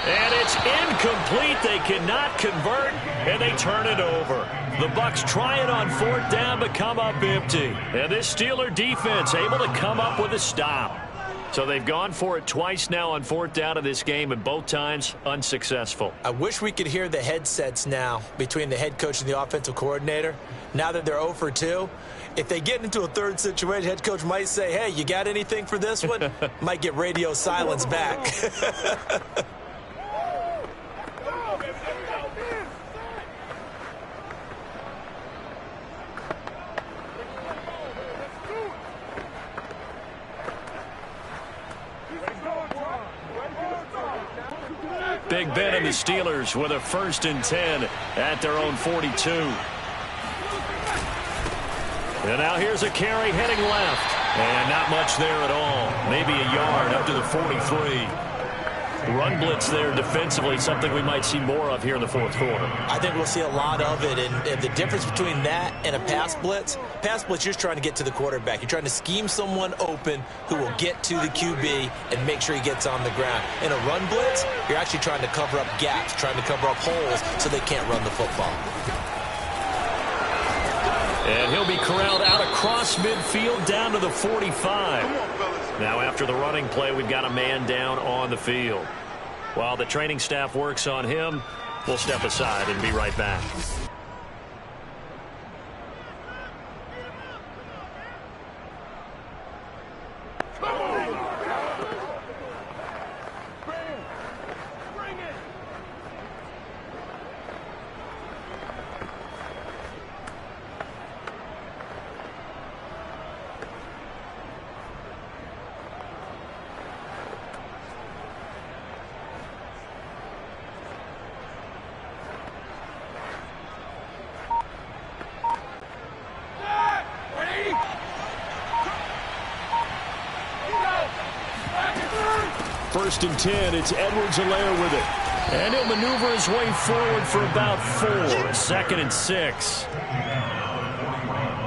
[SPEAKER 2] And it's incomplete. They cannot convert, and they turn it over. The Bucs try it on 4th down, but come up empty. And this Steeler defense able to come up with a stop. So they've gone for it twice now on 4th down in this game, and both times unsuccessful.
[SPEAKER 3] I wish we could hear the headsets now between the head coach and the offensive coordinator. Now that they're 0 for 2, if they get into a third situation, head coach might say, hey, you got anything for this one? Might get radio silence back.
[SPEAKER 2] Big Ben and the Steelers with a 1st and 10 at their own 42. And now here's a carry heading left. And not much there at all. Maybe a yard up to the 43. Run blitz there defensively, something we might see more of here in the 4th quarter.
[SPEAKER 3] I think we'll see a lot of it, and the difference between that and a pass blitz, you're just trying to get to the quarterback. You're trying to scheme someone open who will get to the QB and make sure he gets on the ground. In a run blitz, you're actually trying to cover up gaps, trying to cover up holes so they can't run the football.
[SPEAKER 2] And he'll be corralled out across midfield down to the 45. Now after the running play, we've got a man down on the field. While the training staff works on him, we'll step aside and be right back. First and 10, it's Edwards-Helaire with it. And he'll maneuver his way forward for about 4. 2nd and 6.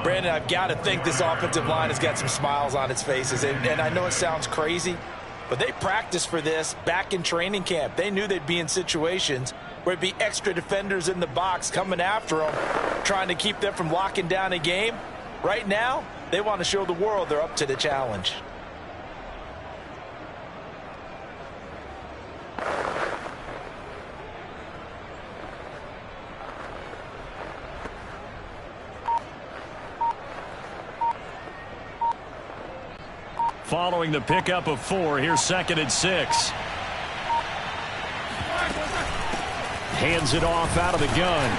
[SPEAKER 3] Brandon, I've got to think this offensive line has got some smiles on its faces. And I know it sounds crazy, but they practiced for this back in training camp. They knew they'd be in situations where there'd be extra defenders in the box coming after them, trying to keep them from locking down a game. Right now, they want to show the world they're up to the challenge.
[SPEAKER 2] Following the pickup of 4, here's 2nd and 6. Hands it off out of the gun.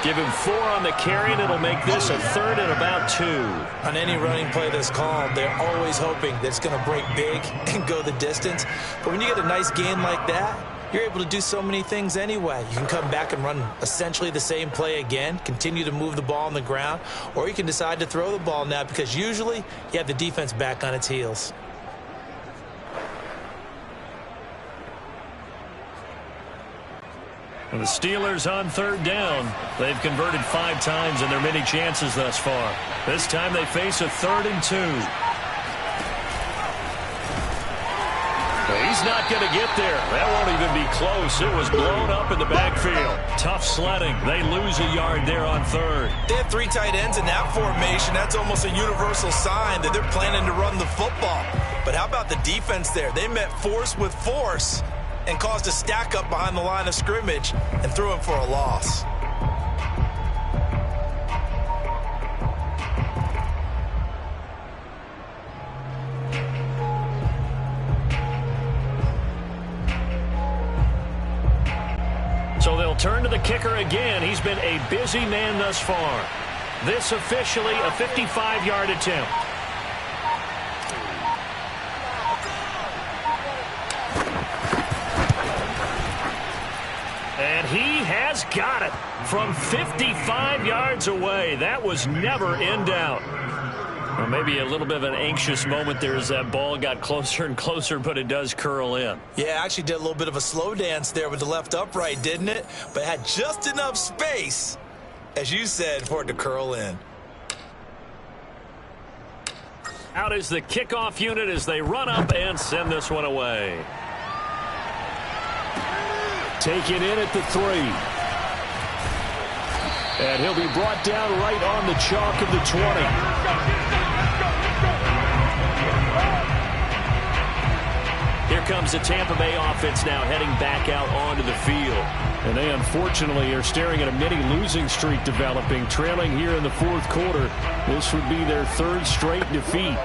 [SPEAKER 2] Give him 4 on the carry, and it'll make this a 3rd and about 2.
[SPEAKER 3] On any running play that's called, they're always hoping that it's going to break big and go the distance. But when you get a nice gain like that, you're able to do so many things anyway. You can come back and run essentially the same play again, continue to move the ball on the ground, or you can decide to throw the ball now because usually you have the defense back on its heels.
[SPEAKER 2] And the Steelers on 3rd down. They've converted 5 times in their many chances thus far. This time they face a 3rd and 2. He's not going to get there. That won't even be close. It was blown up in the backfield. Tough sledding. They lose a yard there on 3rd.
[SPEAKER 3] They have 3 tight ends in that formation. That's almost a universal sign that they're planning to run the football. But how about the defense there? They met force with force and caused a stack up behind the line of scrimmage and threw him for a loss.
[SPEAKER 2] So they'll turn to the kicker again. He's been a busy man thus far. This officially a 55-yard attempt. And he has got it from 55 yards away. That was never in doubt.
[SPEAKER 4] Well, maybe a little bit of an anxious moment there as that ball got closer and closer, but it does curl in.
[SPEAKER 3] Yeah, actually did a little bit of a slow dance there with the left upright, didn't it? But had just enough space, as you said, for it to curl in.
[SPEAKER 4] Out is the kickoff unit as they run up and send this one away. Taken in at the 3. And he'll be brought down right on the chalk of the 20. Here comes the Tampa Bay offense now heading back out onto the field. And they unfortunately are staring at a mini losing streak developing, trailing here in the fourth quarter. This would be their 3rd straight defeat.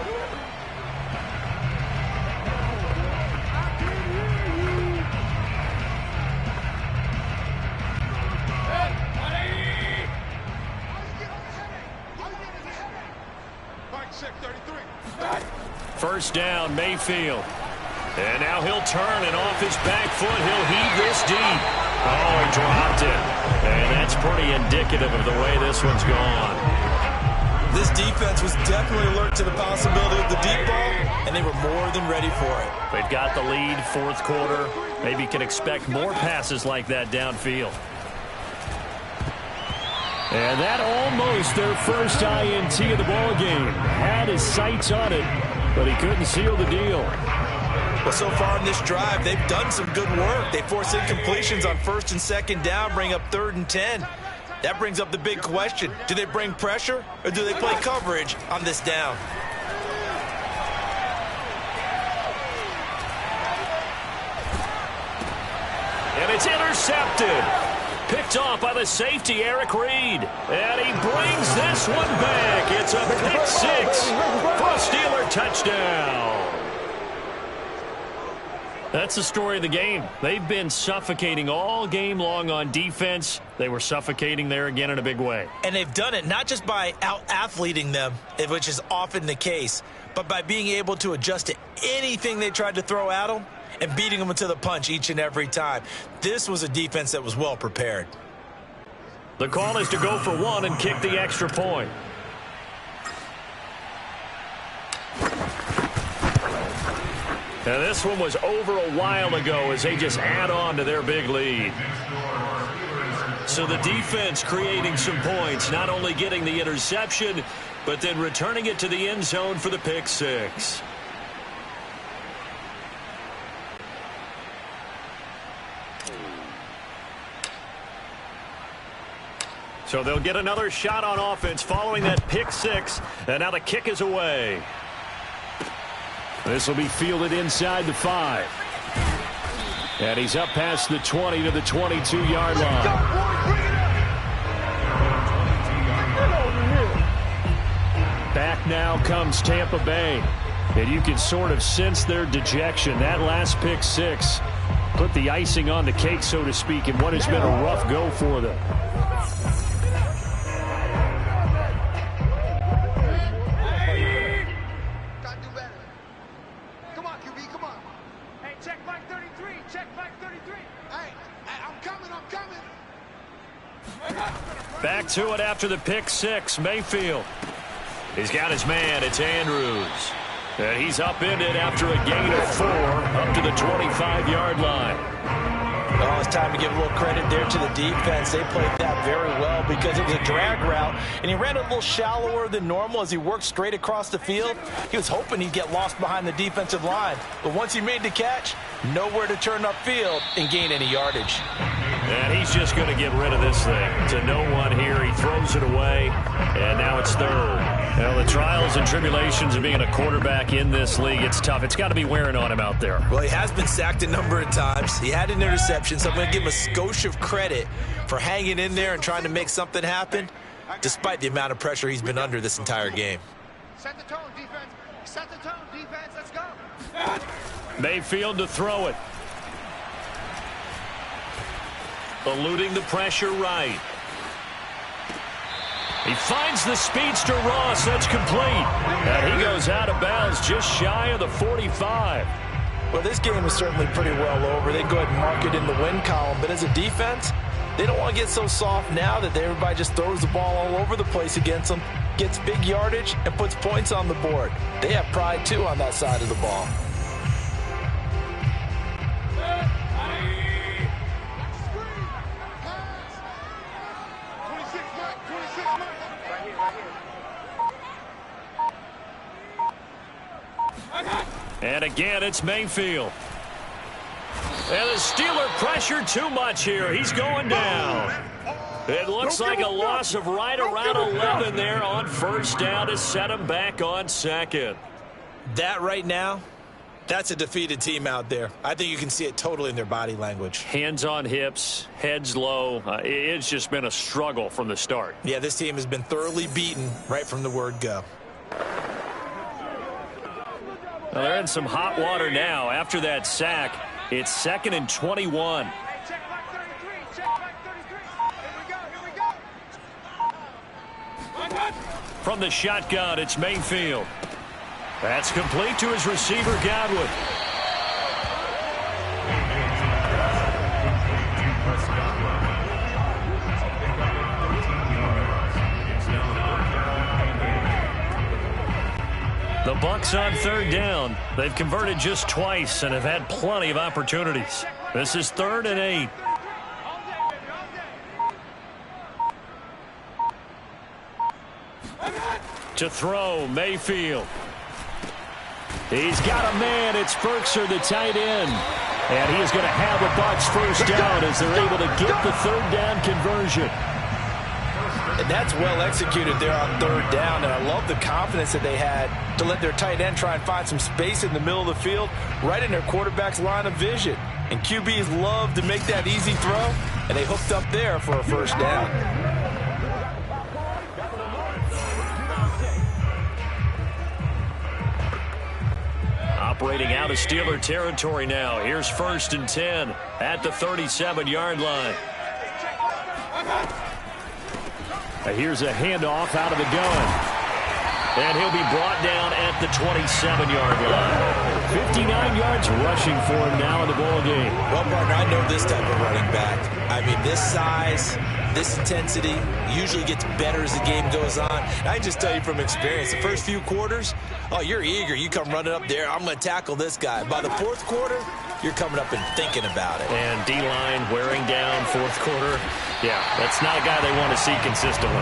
[SPEAKER 4] First down, Mayfield. And now he'll turn, and off his back foot, he'll heave this deep. Oh, he dropped it. And that's pretty indicative of the way this one's gone.
[SPEAKER 3] This defense was definitely alert to the possibility of the deep ball, and they were more than ready for it.
[SPEAKER 4] They've got the lead, fourth quarter. Maybe can expect more passes like that downfield. And that almost their first INT of the ballgame. Had his sights on it, but he couldn't seal the deal.
[SPEAKER 3] Well, so far in this drive, they've done some good work. They force incompletions on 1st and 2nd down, bring up 3rd and 10. That brings up the big question. Do they bring pressure, or do they play coverage on this down?
[SPEAKER 4] And it's intercepted. Picked off by the safety, Eric Reed. And he brings this one back. It's a pick 6 for a Steeler touchdown. That's the story of the game. They've been suffocating all game long on defense. They were suffocating there again in a big way.
[SPEAKER 3] And they've done it not just by out-athleting them, which is often the case, but by being able to adjust to anything they tried to throw at them and beating them to the punch each and every time. This was a defense that was well prepared.
[SPEAKER 4] The call is to go for 1 and kick the extra point. Now this one was over a while ago as they just add on to their big lead. So the defense creating some points, not only getting the interception, but then returning it to the end zone for the pick 6. So they'll get another shot on offense following that pick 6, and now the kick is away. This will be fielded inside the 5. And he's up past the 20 to the 22-yard line. Back now comes Tampa Bay. And you can sort of sense their dejection. That last pick 6 put the icing on the cake, so to speak, in what has been a rough go for them. Back to it after the pick 6, Mayfield. He's got his man, it's Andrews. And he's upended after a gain of 4 up to the 25-yard line.
[SPEAKER 3] Oh, it's time to give a little credit there to the defense. They played that very well because it was a drag route, and he ran a little shallower than normal as he worked straight across the field. He was hoping he'd get lost behind the defensive line, but once he made the catch, nowhere to turn upfield and gain any yardage.
[SPEAKER 4] And he's just going to get rid of this thing. To no one here. He throws it away, and now it's 3rd. Well, the trials and tribulations of being a quarterback in this league, it's tough. It's got to be wearing on him out there.
[SPEAKER 3] Well, he has been sacked a number of times. He had an interception, so I'm going to give him a skosh of credit for hanging in there and trying to make something happen, despite the amount of pressure he's been under this entire game.
[SPEAKER 7] Set the tone, defense. Set the tone, defense. Let's go.
[SPEAKER 4] Mayfield to throw it. Eluding the pressure right. He finds the speedster Ross. That's complete. And he goes out of bounds just shy of the 45.
[SPEAKER 3] Well, this game is certainly pretty well over. They go ahead and mark it in the win column. But as a defense, they don't want to get so soft now that everybody just throws the ball all over the place against them. gets big yardage, and puts points on the board. They have pride, too, on that side of the ball.
[SPEAKER 4] And again, it's Mayfield. And the Steeler pressure too much here. He's going down. It looks like a loss of right around 11 there on first down to set him back on second.
[SPEAKER 3] That right now, that's a defeated team out there. I think you can see it totally in their body language.
[SPEAKER 4] Hands on hips, heads low. It's just been a struggle from the start.
[SPEAKER 3] Yeah, this team has been thoroughly beaten right from the word go.
[SPEAKER 4] Well, they're in some hot water now. After that sack, it's 2nd and 21.
[SPEAKER 7] Check back 33. Check back 33. Here we go.
[SPEAKER 4] From the shotgun, it's Mayfield. That's complete to his receiver, Godwin. The Bucs on 3rd down. They've converted just twice and have had plenty of opportunities. This is 3rd and 8. To throw, Mayfield. He's got a man. It's Ferkser, the tight end. And he is going to have the Bucs first down as they're able to get the 3rd down conversion.
[SPEAKER 3] And that's well executed there on 3rd down, and I love the confidence that they had to let their tight end try and find some space in the middle of the field, right in their quarterback's line of vision. And QBs love to make that easy throw, and they hooked up there for a first down.
[SPEAKER 4] Operating out of Steeler territory now. Here's 1st and 10 at the 37-yard line. Here's a handoff out of the gun. And he'll be brought down at the 27-yard line. 59 yards rushing for him now in the ball game.
[SPEAKER 3] Well, partner, I know this type of running back. I mean, this size, this intensity usually gets better as the game goes on. And I just tell you from experience, the first few quarters, oh, you're eager. You come running up there, I'm going to tackle this guy. By the 4th quarter, you're coming up and thinking about it.
[SPEAKER 4] And D-line wearing down 4th quarter. Yeah, that's not a guy they want to see consistently.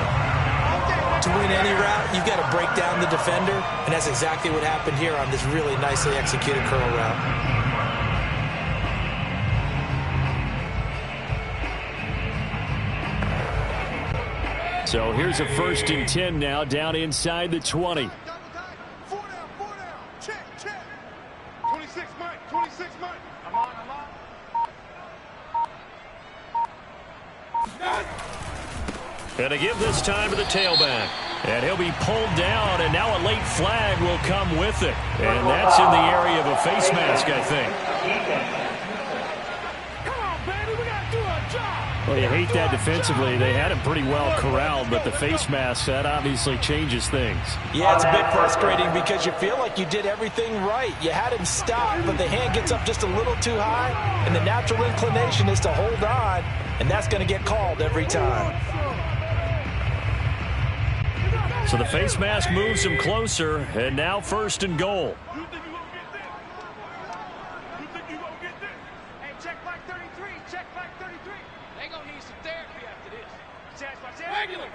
[SPEAKER 3] To win any route, you've got to break down the defender, and that's exactly what happened here on this really nicely executed curl route.
[SPEAKER 4] So here's a 1st and 10 now, down inside the 20.
[SPEAKER 7] 4 down. Check. 26, Mike. 26, Mike. I'm on.
[SPEAKER 4] And to give this time to the tailback. And he'll be pulled down, and now a late flag will come with it. And that's in the area of a face mask, I think.
[SPEAKER 7] Come on, baby. We got to do our job.
[SPEAKER 4] Well, you hate that defensively. They had him pretty well corralled, but the face mask, that obviously changes things.
[SPEAKER 3] Yeah, it's a bit frustrating because you feel like you did everything right. You had him stop, but the hand gets up just a little too high, and the natural inclination is to hold on, and that's going to get called every time.
[SPEAKER 4] So the face mask moves him closer, and now 1st and goal.
[SPEAKER 7] You think you gonna get this? Hey, check back 33. Check back 33. They gonna need some therapy after this. Regular.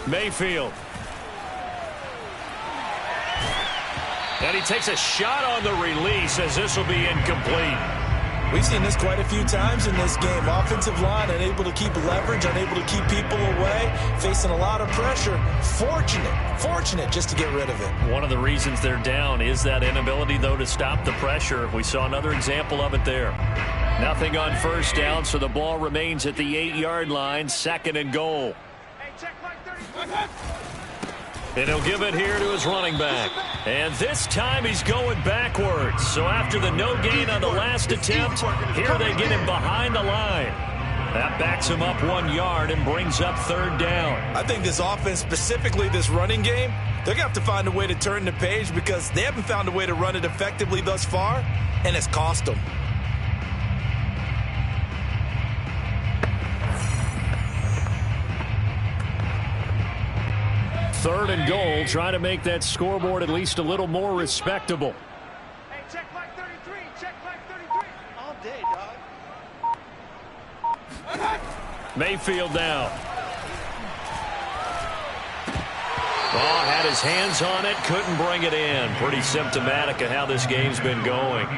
[SPEAKER 4] Mayfield. And he takes a shot on the release as this will be incomplete.
[SPEAKER 3] We've seen this quite a few times in this game. Offensive line unable to keep leverage, unable to keep people away, facing a lot of pressure. Fortunate just to get rid of it.
[SPEAKER 4] One of the reasons they're down is that inability, though, to stop the pressure. We saw another example of it there. Nothing on 1st down, so the ball remains at the 8-yard line, 2nd and goal.
[SPEAKER 7] Hey, check back 33.
[SPEAKER 4] And he'll give it here to his running back. And this time he's going backwards. So after the no gain on the last attempt, here they get him behind the line. That backs him up 1 yard and brings up 3rd down.
[SPEAKER 3] I think this offense, specifically this running game, they're going to have to find a way to turn the page because they haven't found a way to run it effectively thus far, and it's cost them.
[SPEAKER 4] 3rd and goal. Try to make that scoreboard at least a little more respectable.
[SPEAKER 7] Hey, check flag 33. Check flag 33. All day, dog.
[SPEAKER 4] Mayfield now. Oh, had his hands on it, couldn't bring it in. Pretty symptomatic of how this game's been going.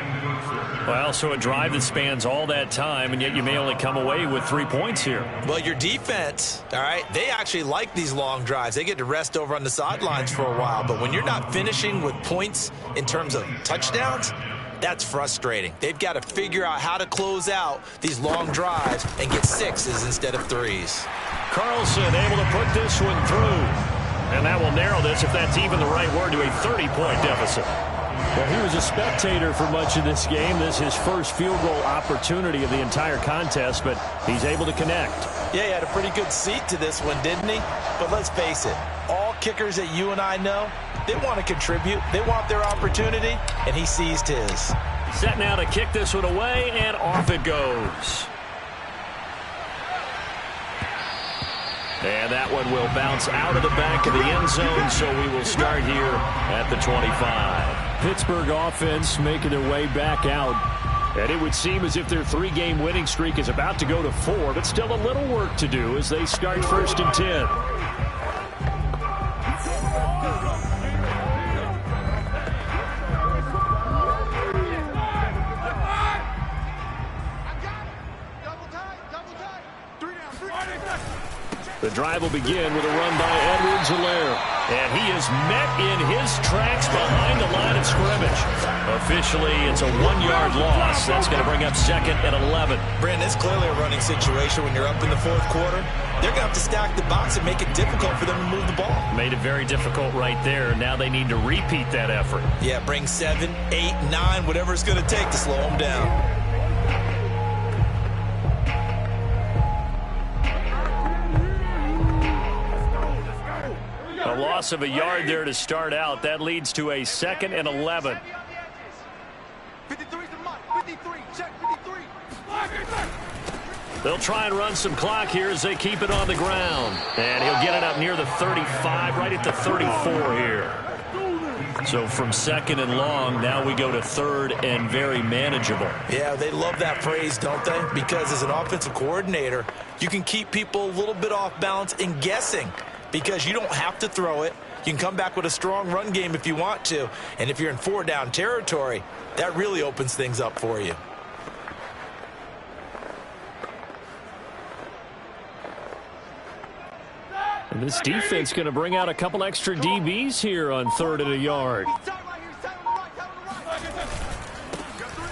[SPEAKER 4] Well, so a drive that spans all that time, and yet you may only come away with 3 points here.
[SPEAKER 3] Well, your defense, all right, they actually like these long drives. They get to rest over on the sidelines for a while. But when you're not finishing with points in terms of touchdowns, that's frustrating. They've got to figure out how to close out these long drives and get 6s instead of 3s.
[SPEAKER 4] Carlson able to put this one through. And that will narrow this, if that's even the right word, to a 30-point deficit. Well, he was a spectator for much of this game. This is his first field goal opportunity of the entire contest, but he's able to connect.
[SPEAKER 3] Yeah, he had a pretty good seat to this one, didn't he? But let's face it, all kickers that you and I know, they want to contribute. They want their opportunity, and he seized his.
[SPEAKER 4] Set now to kick this one away, and off it goes. And that one will bounce out of the back of the end zone, so we will start here at the 25. Pittsburgh offense making their way back out. And it would seem as if their 3-game winning streak is about to go to 4, but still a little work to do as they start 1st and 10. The drive will begin with a run by Edwards-Helaire. And he is met in his tracks behind the line of scrimmage. Officially, it's a 1-yard loss. That's going to bring up 2nd and 11.
[SPEAKER 3] Brandon, it's clearly a running situation when you're up in the 4th quarter. They're going to have to stack the box and make it difficult for them to move the ball.
[SPEAKER 4] Made it very difficult right there. Now they need to repeat that effort.
[SPEAKER 3] Yeah, bring 7, 8, 9, whatever it's going to take to slow them down.
[SPEAKER 4] A loss of a yard there to start out. That leads to a 2nd and 11.
[SPEAKER 7] 53's the mark. 53. Check 53.
[SPEAKER 4] They'll try and run some clock here as they keep it on the ground. And he'll get it up near the 35, right at the 34 here. So from 2nd and long, now we go to 3rd and very manageable.
[SPEAKER 3] Yeah, they love that phrase, don't they? Because as an offensive coordinator, you can keep people a little bit off balance and guessing. Because you don't have to throw it. You can come back with a strong run game if you want to. And if you're in 4-down territory, that really opens things up for you.
[SPEAKER 4] And this defense going to bring out a couple extra DBs here on 3rd and a yard.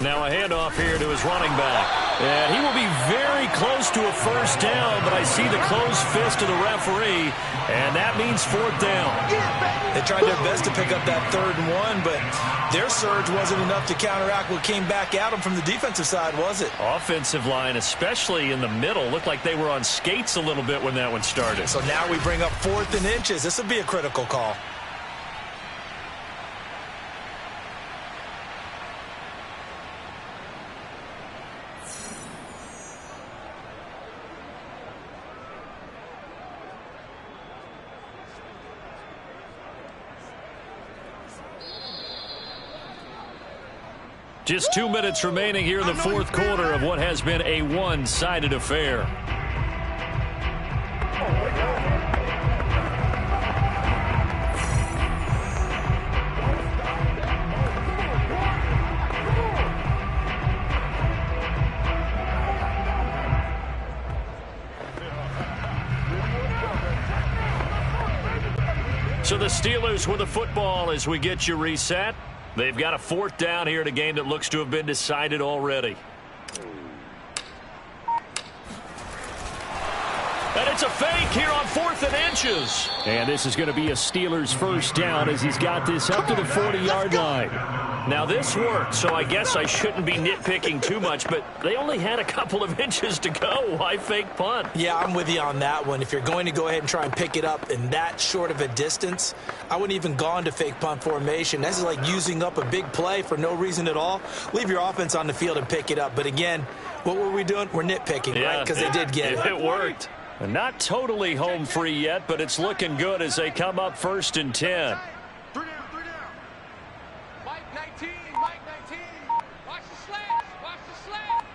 [SPEAKER 4] Now a handoff here to his running back. And he will be very close to a 1st down, but I see the closed fist of the referee, and that means 4th down.
[SPEAKER 3] They tried their best to pick up that 3rd and 1, but their surge wasn't enough to counteract what came back at them from the defensive side, was it?
[SPEAKER 4] Offensive line, especially in the middle, looked like they were on skates a little bit when that one started.
[SPEAKER 3] So now we bring up 4th and inches. This will be a critical call.
[SPEAKER 4] Just 2 minutes remaining here in the 4th quarter of what has been a one-sided affair. So the Steelers with the football as we get you reset. They've got a 4th down here in a game that looks to have been decided already. And it's a fake here on 4th and inches. And this is going to be a Steelers 1st down as he's got this up to the 40-yard line. Now this worked, so I guess I shouldn't be nitpicking too much, but they only had a couple of inches to go. Why fake punt?
[SPEAKER 3] Yeah, I'm with you on that one. If you're going to go ahead and try and pick it up in that short of a distance, I wouldn't even gone to fake punt formation. This is like using up a big play for no reason at all. Leave your offense on the field and pick it up. But again, what were we doing? We're nitpicking, right? Because they did get it.
[SPEAKER 4] It worked. Not totally home free yet, but it's looking good as they come up 1st and 10.
[SPEAKER 7] 3 down, 3 down.
[SPEAKER 9] Mike 19, Mike 19. Watch the slants, watch the slants.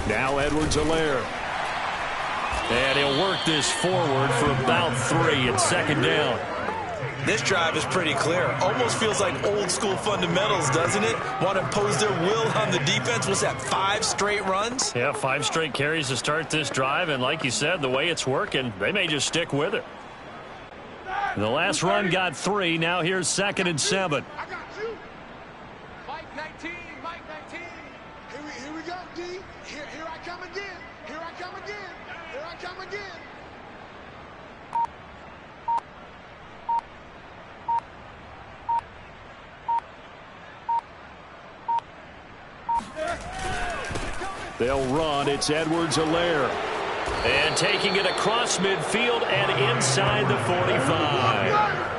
[SPEAKER 4] Now Edwards-Helaire. And he'll work this forward for about 3 at 2nd down.
[SPEAKER 3] This drive is pretty clear. Almost feels like old school fundamentals, doesn't it? Want to impose their will on the defense. What's that, 5 straight runs?
[SPEAKER 4] Yeah, 5 straight carries to start this drive. And like you said, the way it's working, they may just stick with it. The last run got 3. Now here's 2nd and 7.
[SPEAKER 7] I got you.
[SPEAKER 9] Mike 19, Mike 19.
[SPEAKER 7] Here we go, D. Here I come again. Here I come again. Here I come again.
[SPEAKER 4] They'll run. It's Edwards-Helaire. And taking it across midfield and inside the 45.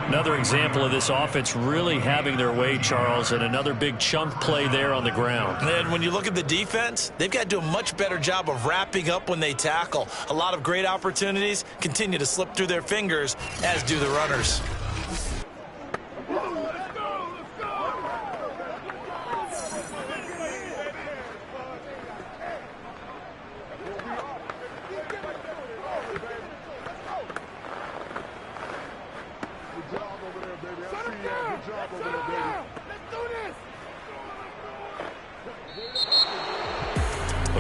[SPEAKER 4] Another example of this offense really having their way, Charles, and another big chunk play there on the ground.
[SPEAKER 3] And when you look at the defense, they've got to do a much better job of wrapping up when they tackle. A lot of great opportunities continue to slip through their fingers, as do the runners.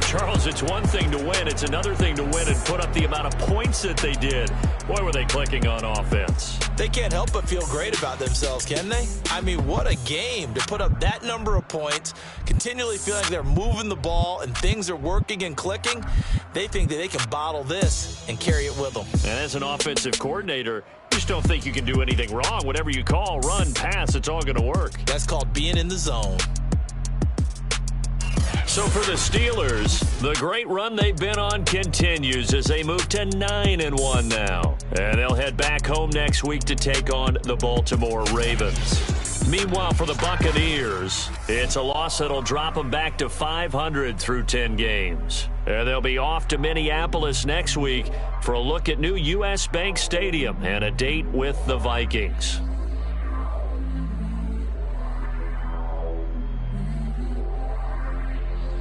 [SPEAKER 4] Charles, it's one thing to win. It's another thing to win and put up the amount of points that they did. Boy, were they clicking on offense.
[SPEAKER 3] They can't help but feel great about themselves, can they? I mean, what a game to put up that number of points, continually feeling like they're moving the ball and things are working and clicking. They think that they can bottle this and carry it with them.
[SPEAKER 4] And as an offensive coordinator, you just don't think you can do anything wrong. Whatever you call, run, pass, it's all going to work.
[SPEAKER 3] That's called being in the zone.
[SPEAKER 4] So for the Steelers, the great run they've been on continues as they move to 9-1 now. And they'll head back home next week to take on the Baltimore Ravens. Meanwhile, for the Buccaneers, it's a loss that'll drop them back to 500 through 10 games. And they'll be off to Minneapolis next week for a look at new U.S. Bank Stadium and a date with the Vikings.